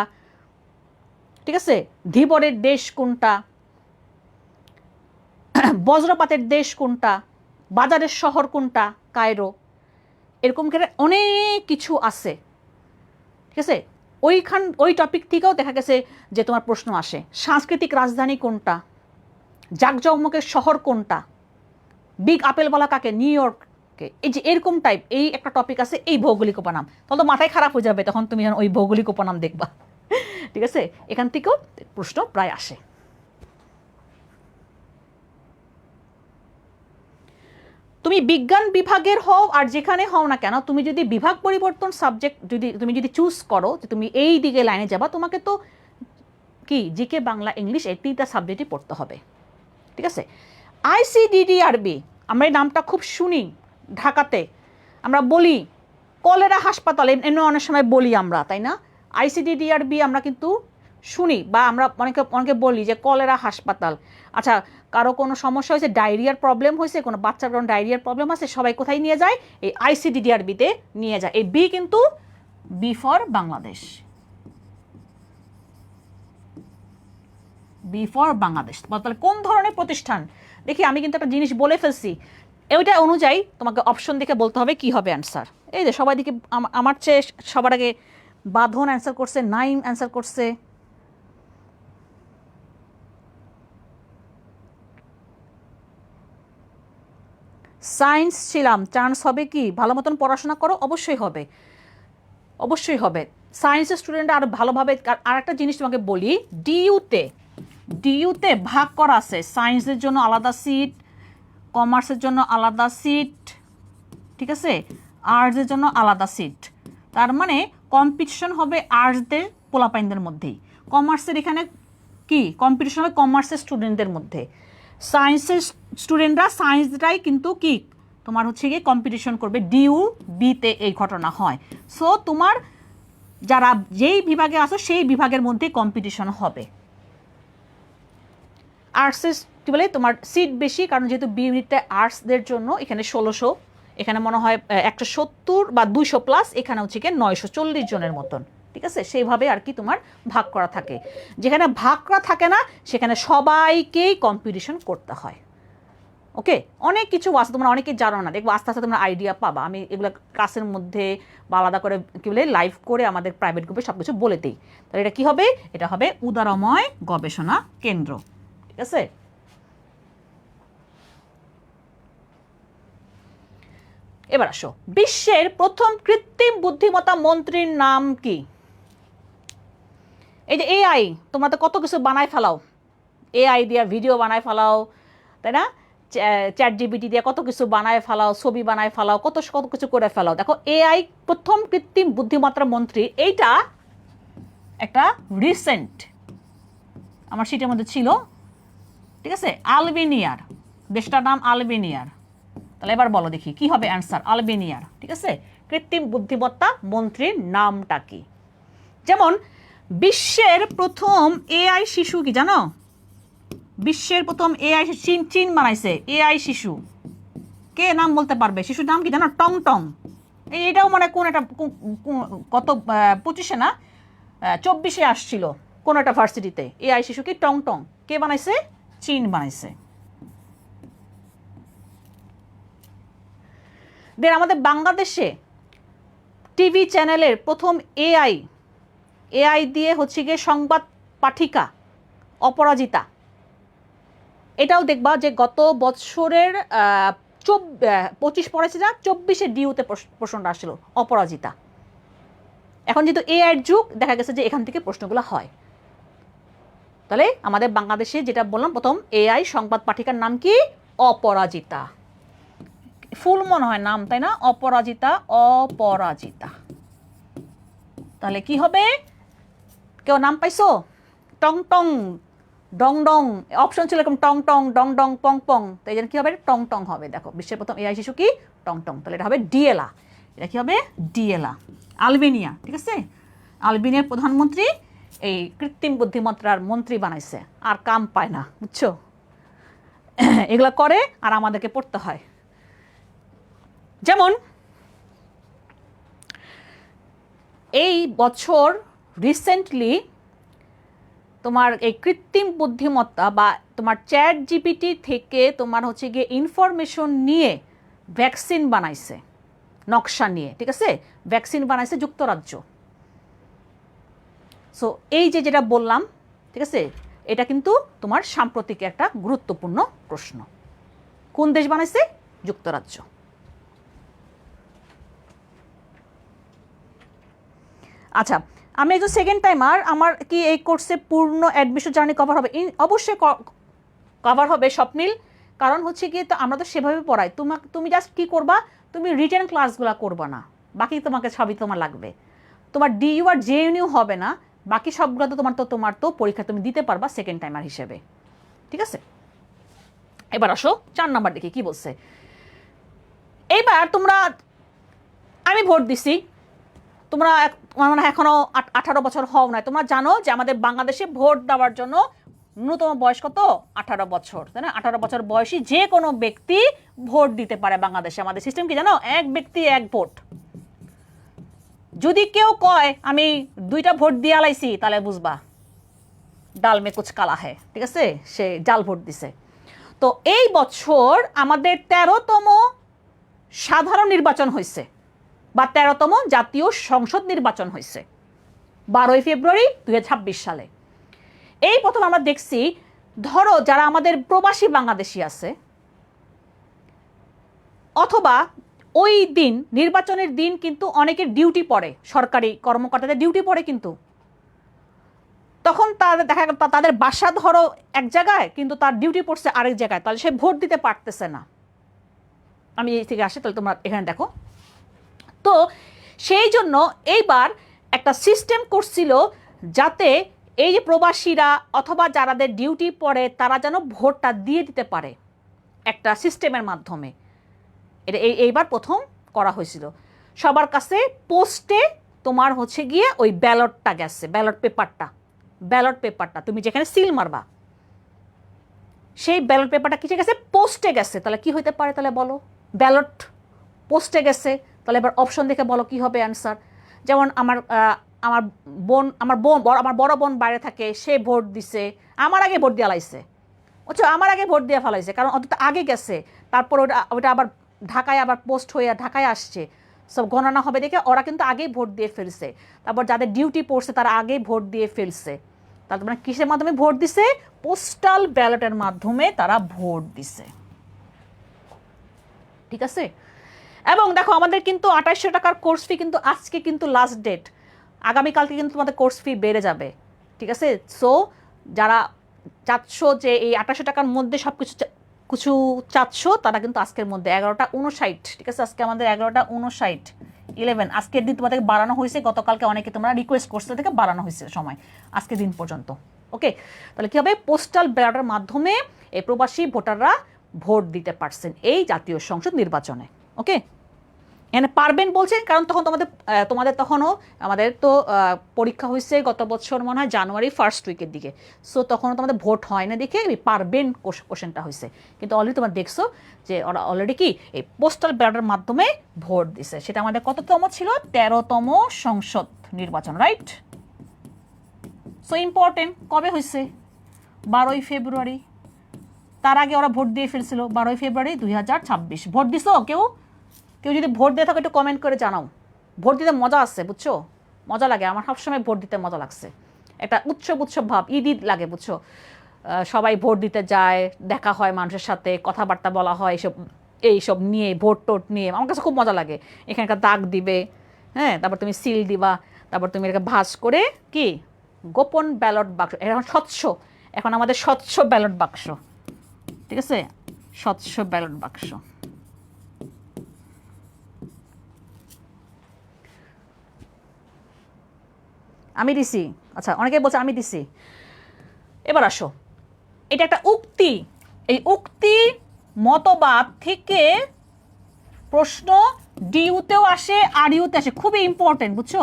ঠিক আছে? ধীবরের দেশ কোনটা, বজ্রপাতের দেশ কোনটা, বাজারের শহর কোনটা, কায়রো, এরকম করে অনেক কিছু আছে, ঠিক আছে? ওই টপিক থেকেও দেখা গেছে যে তোমার প্রশ্ন আসে। সাংস্কৃতিক রাজধানী কোনটা, জাকজমকের শহর কোনটা, বিগ আপেল বলা কাকে, নিউ ইয়র্ককে, এই যে এরকম টাইপ এই একটা টপিক আছে। এই ভৌগোলিক উপনাম, তখন তো মাথায় খারাপ হয়ে যাবে তখন তুমি যখন ওই ভৌগোলিক উপনাম দেখবা, ঠিক আছে? এখান থেকেও প্রশ্ন প্রায় আসে। তুমি বিজ্ঞান বিভাগের হও আর যেখানে হও না কেন, তুমি যদি বিভাগ পরিবর্তন সাবজেক্ট তুমি যদি চুজ করো যে তুমি এই দিকে লাইনে যাবা, তোমাকে তো কি জিকে, বাংলা, ইংলিশ এই 3টা সাবজেক্টই পড়তে হবে, ঠিক আছে? ICDDRB, আমরা এই নামটা খুব শুনি ঢাকাতে, আমরা বলি কলেরা হাসপাতাল, এমনি অনেক সময় বলি আমরা, তাই না? ICDDRB আমরা কিন্তু শুনি, বা আমরা অনেকে বলি যে কলেরা হাসপাতাল। আচ্ছা, কারো কোনো সমস্যা হয়েছে, ডায়রিয়ার প্রবলেম হয়েছে, কোনো বাচ্চার কোনো ডায়রিয়ার প্রবলেম আছে, সবাই কোথায় নিয়ে যায়? এই ICDDRBতে নিয়ে যায়। এই বি কিন্তু B for Bangladesh, B for Bangladesh. তাহলে কোন ধরনের প্রতিষ্ঠান? দেখি আমি কিন্তু একটা জিনিস বলে ফেলছি, ওইটা অনুযায়ী তোমাকে অপশন দেখে বলতে হবে কি হবে অ্যান্সার। এই যে সবাই দিকে আমার চেয়ে সবার আগে বাঁধন অ্যান্সার করছে, নাইম অ্যান্সার করছে, সায়েন্স ছিলাম, চান্স হবে কি? ভালো মতন পড়াশোনা করো, অবশ্যই হবে, অবশ্যই হবে। সায়েন্সের স্টুডেন্টরা আরও ভালোভাবে। আর একটা জিনিস তোমাকে বলি, ডিইউতে ভাগ করা আছে, সায়েন্সের জন্য আলাদা সিট, কমার্সের জন্য আলাদা সিট, ঠিক আছে? আর্টসের জন্য আলাদা সিট। তার মানে কম্পিটিশন হবে আর্টসদের পোলাপাইনদের মধ্যেই, কমার্সের এখানে কি কম্পিটিশন হবে কমার্সের স্টুডেন্টদের মধ্যে, সায়েন্সের স্টুডেন্টরা সায়েন্সটাই কিন্তু কি তোমার হচ্ছে গিয়ে কম্পিটিশন করবে, ডিউ বিতে এই ঘটনা হয়। সো তোমার যারা যেই বিভাগে আসো সেই বিভাগের মধ্যে কম্পিটিশন হবে। আর্টসের কী বলে তোমার সিট বেশি, কারণ যেহেতু বি ইউনিটটা আর্টসদের জন্য এখানে 1600, এখানে মনে হয় 170 বা 200 প্লাস, এখানে হচ্ছে কি 940 জনের মতন, ঠিক আছে? সেইভাবে আর কি তোমার ভাগ করা থাকে। যেখানে ভাগ করা থাকে না সেখানে সবাইকেই কম্পিটিশন করতে হয়। ওকে, অনেক কিছু আছে তোমরা অনেকেই জানো না, দেখবো আস্তে আস্তে তোমরা আইডিয়া পাবা। আমি এগুলো ক্লাসের মধ্যে বা আলাদা করে কী বলে লাইভ করে আমাদের প্রাইভেট গ্রুপে সব কিছু বলে দিই। তাহলে এটা কী হবে? এটা হবে উদারময় গবেষণা কেন্দ্র, ঠিক আছে? এবার আসো, বিশ্বের প্রথম কৃত্রিম বুদ্ধিমত্তা মন্ত্রীর নাম কি? এই যে এআই, তোমরা তো কত কিছু বানায় ফেলাও, এআই দিয়া ভিডিও বানায় ফেলাও, তাই না? চ্যাট জিপিটি দিয়ে কত কিছু বানায় ফেলাও, ছবি বানায় ফেলাও, কত কত কিছু করে ফেলাও। দেখো এআই প্রথম কৃত্রিম বুদ্ধিমত্তার মন্ত্রী, এইটা একটা রিসেন্ট আমার সিটের মধ্যে ছিল, ঠিক আছে? আলবেনিয়ার, দেশটার নাম আলবেনিয়ার। তাহলে এবার বলো দেখি কি হবে অ্যান্সার, আলবেনিয়ার, ঠিক আছে? কৃত্রিম বুদ্ধিমত্তা মন্ত্রীর নামটা কি? যেমন বিশ্বের প্রথম এআই শিশু কি জানো? বিশ্বের প্রথম এআই চীন বানাইছে এআই শিশু, কে নাম বলতে পারবে? শিশুর নাম কি জানো? টং টং। এটাও মানে কোন একটা কত 25-এ না 24-এ আসছিল কোন একটা ভার্সিটিতে, এআই শিশু কি টং টং, কে বানাইছে? চীন বানাইছে। দেন আমাদের বাংলাদেশে টিভি চ্যানেলের প্রথম এআই দিয়ে হচ্ছে গিয়ে সংবাদ পাঠিকা অপরাজিতা। এটাও দেখবা যে গত বছরের 25 পড়েছে না, 24-এ ডিউতে প্রশ্নটা আসছিল অপরাজিতা। এখন যেহেতু এআইয়ের যুগ, দেখা গেছে যে এখান থেকে প্রশ্নগুলো হয়। তাহলে আমাদের বাংলাদেশে যেটা বললাম প্রথম এআই সংবাদ পাঠিকার নাম কি? অপরাজিতা। ফুল মনে হয় নাম, তাই না? অপরাজিতা, অপরাজিতা। তাহলে কি হবে? কেউ নাম পাইছো? টং টং, ডং ডং, অপশন ছিল এরকম টং টং, ডং ডং, পং পং, তো এই জন্য কি হবে? টং টং হবে। দেখো বিশ্বের প্রথম এআই শিশু কি? টং টং। তাহলে এটা হবে ডিএলা। এটা কি হবে? ডিএলা। আলবেনিয়া, ঠিক আছে? আলবেনিয়ার প্রধানমন্ত্রী এই কৃত্রিম বুদ্ধিমত্তার মন্ত্রী বানাইছে, আর কাম পায় না, বুঝছো? এগুলা করে আর আমাদেরকে পড়তে হয়। যেমন এই বছর রিসেন্টলি তোমার এই কৃত্রিম বুদ্ধিমত্তা বা তোমার চ্যাট জিপিটি থেকে তোমার হচ্ছে গিয়ে ইনফরমেশন নিয়ে ভ্যাকসিন বানাইছে, নকশা নিয়ে, ঠিক আছে? ভ্যাকসিন বানাইছে যুক্তরাজ্য। সো এই যে যেটা বললাম, ঠিক আছে, এটা কিন্তু তোমার সাম্প্রতিক একটা গুরুত্বপূর্ণ প্রশ্ন। কোন দেশ বানাইছে? যুক্তরাজ্য। আচ্ছা, আমি একজন সেকেন্ড টাইমার, আমার কি এই কোর্সে পূর্ণ অ্যাডমিশন জার্নি কভার হবে? অবশ্যই কভার হবে স্বপ্নিল, কারণ হচ্ছে কি তো আমরা তো সেভাবে পড়াই। তুমি জাস্ট কি করবা, তুমি রিটেন ক্লাসগুলো করবা না, বাকি তোমাকে সবই তোমার লাগবে। তোমার ডিইউ আর জেএনইউ হবে না, বাকি সবগুলো তো তোমার তো পরীক্ষা তুমি দিতে পারবা সেকেন্ড টাইমার হিসেবে, ঠিক আছে? এবার আসো 4 নাম্বার দেখি কি বলছে। এইবার তোমরা, আমি ভোট দিছি, তোমরা মানে এখনো 18 বছর হও না, তোমরা জানো যে আমাদের বাংলাদেশে ভোট দেওয়ার জন্য ন্যূনতম বয়স কত? 18 বছর, তাই না? 18 বছর বয়সী যে কোনো ব্যক্তি ভোট দিতে পারে বাংলাদেশে। আমাদের সিস্টেম কি জানো? এক ব্যক্তি এক ভোট। যদি কেউ কয় আমি 2টা ভোট দিয়ে আলাইছি, তাহলে বুঝবা ডাল মে কুচ কালা হ্যায়, ঠিক আছে? সে জাল ভোট দিছে। তো এই বছর আমাদের 13তম সাধারণ নির্বাচন হয়েছে বা 13তম জাতীয় সংসদ নির্বাচন হয়েছে 12ই ফেব্রুয়ারি 2026 সালে। এই প্রথম আমরা দেখছি, ধরো যারা আমাদের প্রবাসী বাংলাদেশি আছে, অথবা ওই দিন নির্বাচনের দিন কিন্তু অনেকের ডিউটি পড়ে, সরকারি কর্মকর্তাদের ডিউটি পড়ে, কিন্তু তখন তাদের দেখা গেল তাদের বাসা ধরো এক জায়গায়, কিন্তু তার ডিউটি পড়ছে আরেক জায়গায়, তাহলে সে ভোট দিতে পারতেছে না। আমি এই থেকে আসি, তাহলে তোমরা এখানে দেখো। তো সেই জন্য এইবার একটা সিস্টেম করছিল যাতে এই যে প্রবাসীরা অথবা যারাদের ডিউটি পড়ে তারা যেন ভোটটা দিয়ে দিতে পারে একটা সিস্টেমের মাধ্যমে। এটা এইবার প্রথম করা হয়েছিল। সবার কাছে পোস্টে তোমার হচ্ছে গিয়ে ওই ব্যালটটা গেছে, ব্যালট পেপারটা তুমি যেখানে সিল মারবা সেই ব্যালট পেপারটা কিসে গেছে? পোস্টে গেছে। তাহলে কি হইতে পারে? তাহলে বলো, ব্যালট পোস্টে গেছে, তাহলে এবার অপশন দেখে বলো কি হবে অ্যান্সার। যেমন আমার বড় বোন বাইরে থাকে, সে ভোট দিছে, আমার আগে ভোট দিয়ে লাইছে, বুঝছো, আমার আগে ভোট দিয়ে ফেলাইছে, কারণ অত আগে গেছে। তারপর ওটা আবার ঢাকায় আবার পোস্ট হয়ে ঢাকায় আসছে, সব গণনা হবে দেখে ওরা কিন্তু আগেই ভোট দিয়ে ফেলছে। তারপর যাদের ডিউটি পড়ছে তারা আগেই ভোট দিয়ে ফেলছে। তার মানে কিসের মাধ্যমে ভোট দিছে? পোস্টাল ব্যালটের মাধ্যমে তারা ভোট দিছে। ঠিক আছে? এবং দেখো আমাদের কিন্তু 2800 টাকার কোর্স ফি কিন্তু আজকে কিন্তু লাস্ট ডেট, আগামীকালকে কিন্তু তোমাদের কোর্স ফি বেড়ে যাবে। ঠিক আছে? সো যারা চাচ্ছ যে এই 2800 টাকার মধ্যে সব কিছু চাচ্ছ তারা কিন্তু আজকের মধ্যে 11:59, ঠিক আছে, আজকে আমাদের 11:59 আজকের দিন তোমাদের বাড়ানো হয়েছে, গতকালকে অনেকে তোমরা রিকোয়েস্ট করছো থেকে বাড়ানো হয়েছে সময় আজকের দিন পর্যন্ত। ওকে, তাহলে কী হবে? পোস্টাল ব্যালটের মাধ্যমে এই প্রবাসী ভোটাররা ভোট দিতে পারছেন এই জাতীয় সংসদ নির্বাচনে। ওকে, এখানে পারবেন বলছেন কারণ তখন তোমাদের তখনও আমাদের তো পরীক্ষা হয়েছে গত বছর মনে হয় জানুয়ারি ফার্স্ট উইকের দিকে। সো তখনও তোমাদের ভোট হয় না দেখে পারবেন কোশ্চেনটা হয়েছে, কিন্তু অলরেডি তোমরা দেখছো যে ওরা অলরেডি কি এই পোস্টাল ব্যালটের মাধ্যমে ভোট দিছে। সেটা আমাদের কততম ছিল? 13তম সংসদ নির্বাচন, রাইট? So important. কবে হয়েছে? 12ই ফেব্রুয়ারি। তার আগে ওরা ভোট দিয়ে ফেলছিল 12ই ফেব্রুয়ারি 2026। ভোট দিছো কেউ? কেউ যদি ভোট দিয়ে থাকো একটু কমেন্ট করে জানাও। ভোট দিতে মজা আসছে, বুঝছো, মজা লাগে। আমার সবসময় ভোট দিতে মজা লাগছে, একটা উৎসব ভাব, ঈদ লাগে, বুঝছো। সবাই ভোট দিতে যায়, দেখা হয় মানুষের সাথে, কথাবার্তা বলা হয়, এইসব নিয়ে, ভোট টোট নিয়ে আমার কাছে খুব মজা লাগে। এখানকার দাগ দিবে, হ্যাঁ, তারপর তুমি সিল দিবা, তারপর তুমি এটাকে ভাঁজ করে কি গোপন ব্যালট বাক্স, এখন স্বচ্ছ, এখন আমাদের স্বচ্ছ ব্যালট বাক্স, ঠিক আছে, স্বচ্ছ ব্যালট বাক্স। আমি দিছি, আচ্ছা, অনেকে বলছে আমি দিছি। এবার আসো, এটা একটা উক্তি, এই উক্তি মতবাদ থেকে প্রশ্ন ডিউতেও আসে আর ইউতে আসে, খুবই ইম্পর্টেন্ট, বুঝছো।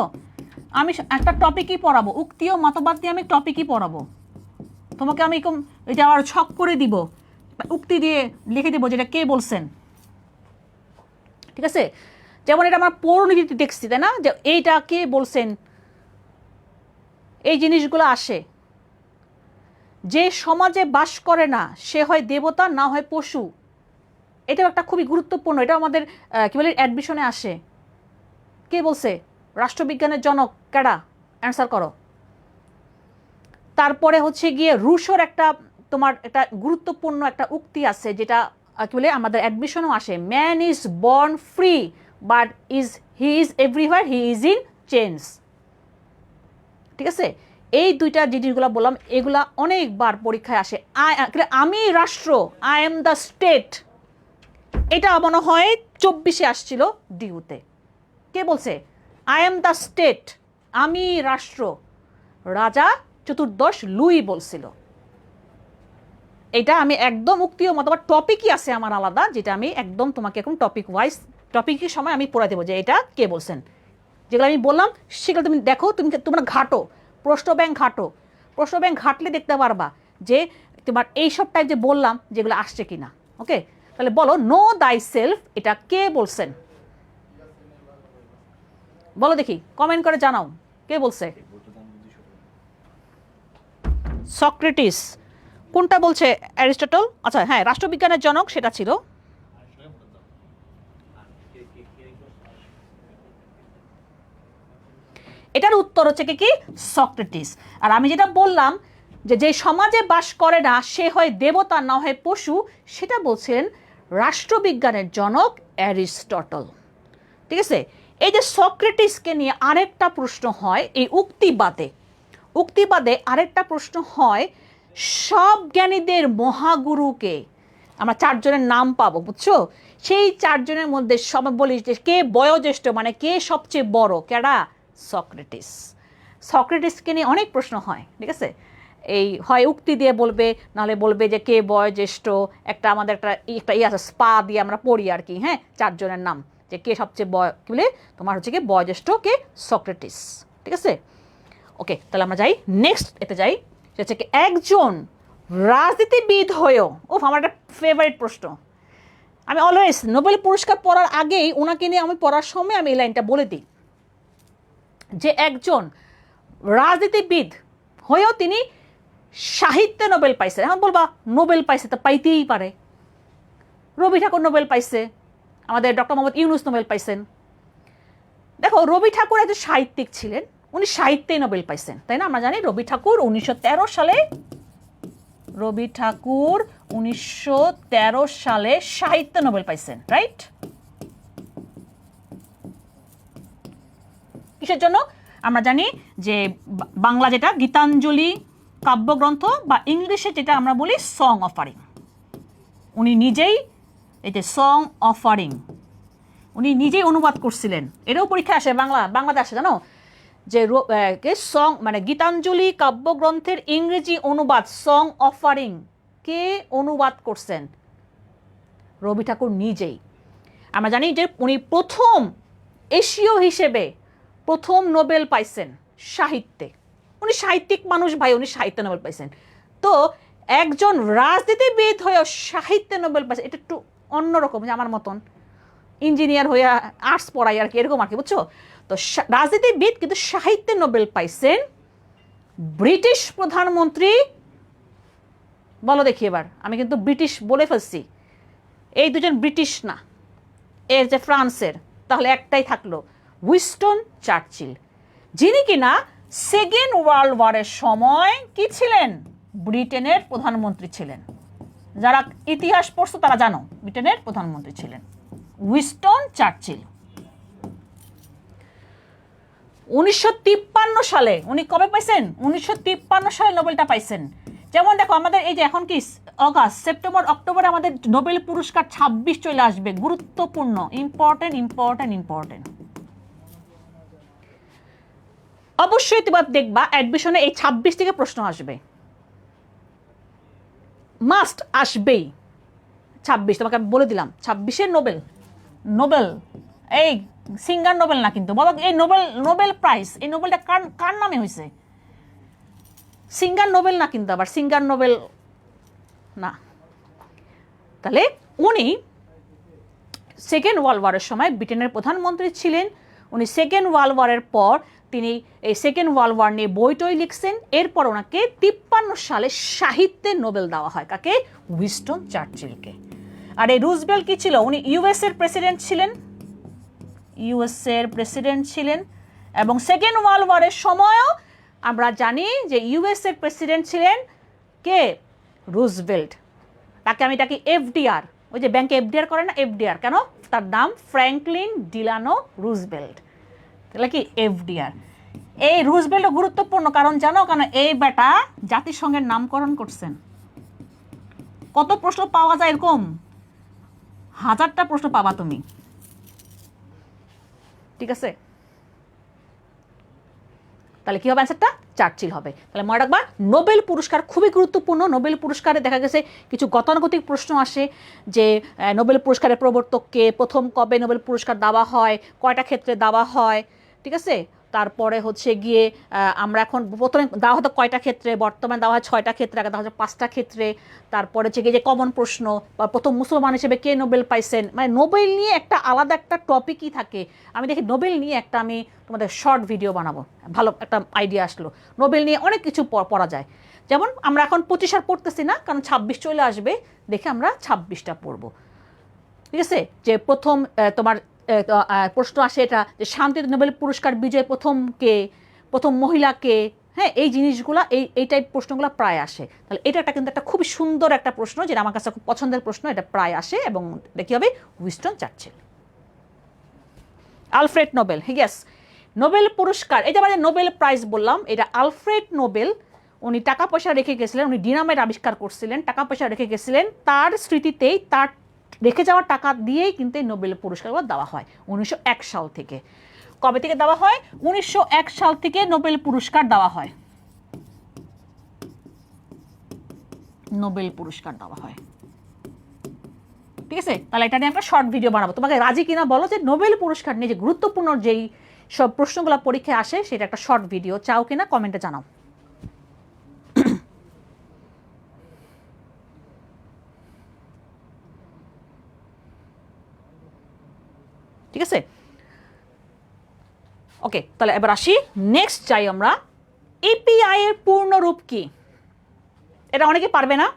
আমি একটা টপিকই পড়াবো, উক্তি ও মতবাদ দিয়ে আমি টপিকই পড়াবো তোমাকে। আমি এটা আবার ছক করে দিব, উক্তি দিয়ে লিখে দিব যেটা কে বলছেন, ঠিক আছে। যেমন এটা আমার পৌরনীতিতে দেখছি, তাই না, যে এইটা কে বলছেন, এই জিনিসগুলো আসে। যে সমাজে বাস করে না সে হয় দেবতা না হয় পশু, এটাও একটা খুবই গুরুত্বপূর্ণ। এটা আমাদের কি বলে অ্যাডমিশনে আসে। কে বলছে? রাষ্ট্রবিজ্ঞানের জনক কেডা? অ্যান্সার করো। তারপরে হচ্ছে গিয়ে রুশোর একটা তোমার একটা গুরুত্বপূর্ণ একটা উক্তি আছে যেটা কি বলে আমাদের অ্যাডমিশনও আসে, man is born free but he is everywhere he is in change. ঠিক আছে, এই দুইটা জিনিসগুলো বললাম, এগুলা অনেকবার পরীক্ষায় আসে। আমি রাষ্ট্র, আই এম দ্য স্টেট, এটা মনে হয় 24-এ আসছিল ডিউতে। কে বলছে আই এম দ্য স্টেট, আমি রাষ্ট্র? রাজা চতুর্দশ লুই বলছিল। এটা আমি একদম উক্তি ও মতবাদ টপিকই আছে আমার আলাদা, যেটা আমি একদম তোমাকে এখন টপিক ওয়াইজ টপিকের সময় আমি পড়াই দেবো যে এটা কে বলছেন। যেগুলো আমি বললাম সেগুলো তুমি দেখো, তোমরা ঘাটো, প্রশ্ন ব্যাংক ঘাটো, প্রশ্ন ব্যাংক ঘাটলে দেখতে পারবা যে তোমার এইসব টাইপ যে বললাম যেগুলো আসছে কিনা। ওকে, তাহলে বলো নো দাই সেলফ এটা কে বলছেন? বলো দেখি, কমেন্ট করে জানাও কে বলছে। সক্রেটিস। কোনটা বলছে? অ্যারিস্টটল। আচ্ছা হ্যাঁ, রাষ্ট্রবিজ্ঞানের জনক সেটা ছিল। এটার উত্তর হচ্ছে কি সক্রেটিস। আর আমি যেটা বললাম যে সমাজে বাস করে না সে হয় দেবতা না হয় পশু, সেটা বলছেন রাষ্ট্রবিজ্ঞানের জনক অ্যারিস্টটল। ঠিক আছে, এই যে সক্রেটিসকে নিয়ে আরেকটা প্রশ্ন হয় এই উক্তিবাদে আরেকটা প্রশ্ন হয়, সব জ্ঞানীদের মহাগুরুকে আমরা 4 জনের নাম পাবো, বুঝছো। সেই 4 জনের মধ্যে সব বলি যে কে বয়োজ্যেষ্ঠ, মানে কে সবচেয়ে বড়, কেডা? সক্রেটিস। সক্রেটিসকে নিয়ে অনেক প্রশ্ন হয়, ঠিক আছে? এই হয় উক্তি দিয়ে বলবে, নাহলে বলবে যে কে বয়োজ্যেষ্ঠ, একটা আমাদের একটা আছে স্পা দিয়ে আমরা পড়ি আর কি, হ্যাঁ, 4 জনের নাম, যে কে সবচেয়ে কি বলে তোমার হচ্ছে কি বয়োজ্যেষ্ঠ, কে সক্রেটিস, ঠিক আছে? ওকে, তাহলে আমরা যাই নেক্সট, এতে যাই, সেটা হচ্ছে কি একজন রাজনীতিবিদ হয়েও, আমার একটা ফেভারিট প্রশ্ন, আমি অলওয়েজ নোবেল পুরস্কার পড়ার আগেই ওনাকে নিয়ে আমি পড়ার সময় আমি এই লাইনটা বলে দিই যে একজন রাজনীতিবিদ হয়েও তিনি সাহিত্যে নোবেল পাইছে। এখন বলবা নোবেল পাইছে তো পাইতেই পারে, রবি ঠাকুর নোবেল পাইছে, আমাদের ডক্টর মোহাম্মদ ইউনুস নোবেল পাইছেন। দেখো, রবি ঠাকুর একজন সাহিত্যিক ছিলেন, উনি সাহিত্যেই নোবেল পাইছেন, তাই না? আমরা জানি রবি ঠাকুর 1913 সালে, রবি ঠাকুর 1913 সালে সাহিত্যে নোবেল পাইছেন, রাইট? কিসের জন্য? আমরা জানি যে বাংলা যেটা গীতাঞ্জলি কাব্যগ্রন্থ, বা ইংলিশে যেটা আমরা বলি সং অফারিং, উনি নিজেই, এই যে সং অফারিং, উনি নিজেই অনুবাদ করছিলেন। এটাও পরীক্ষা আসে, বাংলাতে আসে, জানো? যে সং মানে গীতাঞ্জলি কাব্যগ্রন্থের ইংরেজি অনুবাদ সং অফারিং কে অনুবাদ করছেন? রবি ঠাকুর নিজেই। আমরা জানি যে উনি প্রথম এশীয় হিসেবে প্রথম নোবেল পাইছেন সাহিত্যে। উনি সাহিত্যিক মানুষ ভাই, উনি সাহিত্যে নোবেল পাইছেন। তো একজন রাজনীতিবিদ হয়েও সাহিত্যে নোবেল পাইছেন, এটা একটু অন্যরকম, যে আমার মতন ইঞ্জিনিয়ার হয়ে আর্টস পড়াই আর কি, এরকম আর কি, বুঝছো? তো রাজনীতিবিদ কিন্তু সাহিত্যে নোবেল পাইছেন ব্রিটিশ প্রধানমন্ত্রী, বলো দেখি এবার, আমি কিন্তু ব্রিটিশ বলে ফেলছি, এই দুজন ব্রিটিশ না, এর যে ফ্রান্সের, তাহলে একটাই থাকলো, উইনস্টন চার্চিল, যিনি কিনা সেকেন্ড ওয়ার্ল্ড ওয়ারের সময় কি ছিলেন? ব্রিটেনের প্রধানমন্ত্রী ছিলেন। যারা ইতিহাস পড়ছো তারা জানো ব্রিটেনের প্রধানমন্ত্রী ছিলেন উইনস্টন চার্চিল। 1953 সালে উনি কবে পাইছেন? 1953 সালে নোবেলটা পাইছেন। যেমন দেখো, আমাদের এই যে এখন কি অগাস্ট, সেপ্টেম্বর, অক্টোবরে আমাদের নোবেল পুরস্কার 26 চলে আসবে, গুরুত্বপূর্ণ, ইম্পর্টেন্ট ইম্পর্টেন্ট ইম্পর্টেন্ট। অবশ্যই তোমার দেখবা অ্যাডমিশনে এই 26 থেকে প্রশ্ন আসবে, মাস্ট আসবেই। 26 তোমাকে বলে দিলাম, 26-এর নোবেল, নোবেল এই সিঙ্গার নোবেল না কিন্তু, বলো এই নোবেল প্রাইজ, এই নোবেলটা কার নামে হয়েছে? সিঙ্গার নোবেল না কিন্তু, আবার সিঙ্গার নোবেল না। তাহলে উনি সেকেন্ড ওয়ার্ল্ড ওয়ারের সময় ব্রিটেনের প্রধানমন্ত্রী ছিলেন। উনি সেকেন্ড ওয়ার্ল্ড ওয়ারের পর তিনি এই সেকেন্ড ওয়ার্ল্ড ওয়ার নিয়ে বইটই লিখছেন। এরপর ওনাকে 53 সালে সাহিত্যে নোবেল দেওয়া হয়, কাকে? উইনস্টন চার্চিলকে। আর এই রুজভেল্ট কি ছিল? উনি ইউএসএর প্রেসিডেন্ট ছিলেন, ইউএসএর প্রেসিডেন্ট ছিলেন, এবং সেকেন্ড ওয়ার্ল্ড ওয়ারের সময়ও আমরা জানি যে ইউএসএর প্রেসিডেন্ট ছিলেন কে? রুজভেল্ট। তাকে এফডিআর, ওই যে ব্যাংকে এফডিআর করে না, এফডিআর কেন? তার নাম ফ্র্যাঙ্কলিন ডিলানো রুজভেল্ট, তাহলে কি এফডিআর। এই রুজভেল্টও গুরুত্বপূর্ণ, কারণ জানো কেন? এই বেটা জাতিসংঘের নামকরণ করছেন। কত প্রশ্ন পাওয়া যায় এরকম? 1000টা প্রশ্ন পাবা তুমি, ঠিক আছে? তাহলে কি হবে অ্যান্সারটা? চার্চিল হবে। তাহলে মনে রাখবা নোবেল পুরস্কার খুবই গুরুত্বপূর্ণ। নোবেল পুরস্কারে দেখা গেছে কিছু গতানুগতিক প্রশ্ন আসে, যে নোবেল পুরস্কারের প্রবর্তককে, প্রথম কবে নোবেল পুরস্কার দেওয়া হয়, কয়টা ক্ষেত্রে দেওয়া হয়, ঠিক আছে? তারপরে হচ্ছে গিয়ে আমরা এখন প্রথমে দেওয়া হতো কয়টা ক্ষেত্রে, বর্তমানে দেওয়া হয় 6টা ক্ষেত্রে, আগে দেওয়া হয় 5টা ক্ষেত্রে। তারপরে হচ্ছে গিয়ে যে কমন প্রশ্ন, বা প্রথম মুসলমান হিসেবে কে নোবেল পাইছেন, মানে নোবেল নিয়ে একটা আলাদা একটা টপিকই থাকে। আমি দেখি নোবেল নিয়ে একটা আমি তোমাদের শর্ট ভিডিও বানাবো, ভালো একটা আইডিয়া আসলো। নোবেল নিয়ে অনেক কিছু পড়া যায়। যেমন আমরা এখন 25 আর পড়তেছি না, কারণ 26 চলে আসবে, দেখে আমরা 26টা পড়বো, ঠিক আছে? যে প্রথম তোমার প্রশ্ন আসে এটা, যে শান্তিতে নোবেল পুরস্কার বিজয় প্রথম কে, প্রথম মহিলা কে, হ্যাঁ, এই জিনিসগুলো, এই টাইপ প্রশ্নগুলো প্রায় আসে। তাহলে এটা কিন্তু একটা খুবই সুন্দর একটা প্রশ্ন, যেটা আমার কাছে খুব পছন্দের প্রশ্ন, এটা প্রায় আসে। এবং দেখি হবে Winston Churchill. Alfred Nobel, yes, Nobel পুরস্কার, এই যে আমাদের নোবেল প্রাইজ বললাম, এটা আলফ্রেড নোবেল, উনি টাকা পয়সা রেখে গেছিলেন, উনি ডিনামাইট আবিষ্কার করছিলেন, টাকা পয়সা রেখে গেছিলেন, তার স্মৃতিতেই, তার রেখে যাওয়া টাকা দিয়েই কিন্তু এই নোবেল পুরস্কারগুলো দেওয়া হয় 1901 সাল থেকে। কবে থেকে দেওয়া হয়? 1901 সাল থেকে নোবেল পুরস্কার দেওয়া হয়, নোবেল পুরস্কার দেওয়া হয়। ঠিক আছে, তাহলে এটা নিয়ে একটা শর্ট ভিডিও বানাবো। তোমাকে রাজি কিনা বলো যে নোবেল পুরস্কার নিয়ে যে গুরুত্বপূর্ণ যেই সব প্রশ্নগুলো পরীক্ষায় আসে সেটা একটা শর্ট ভিডিও চাও কিনা কমেন্টে জানাও। ঠিক আছে, ওকে, তাহলে এবার আসি নেক্সট যাই আমরা। এপিআই এর পূর্ণ রূপ কি? এটা অনেকে পারবে না,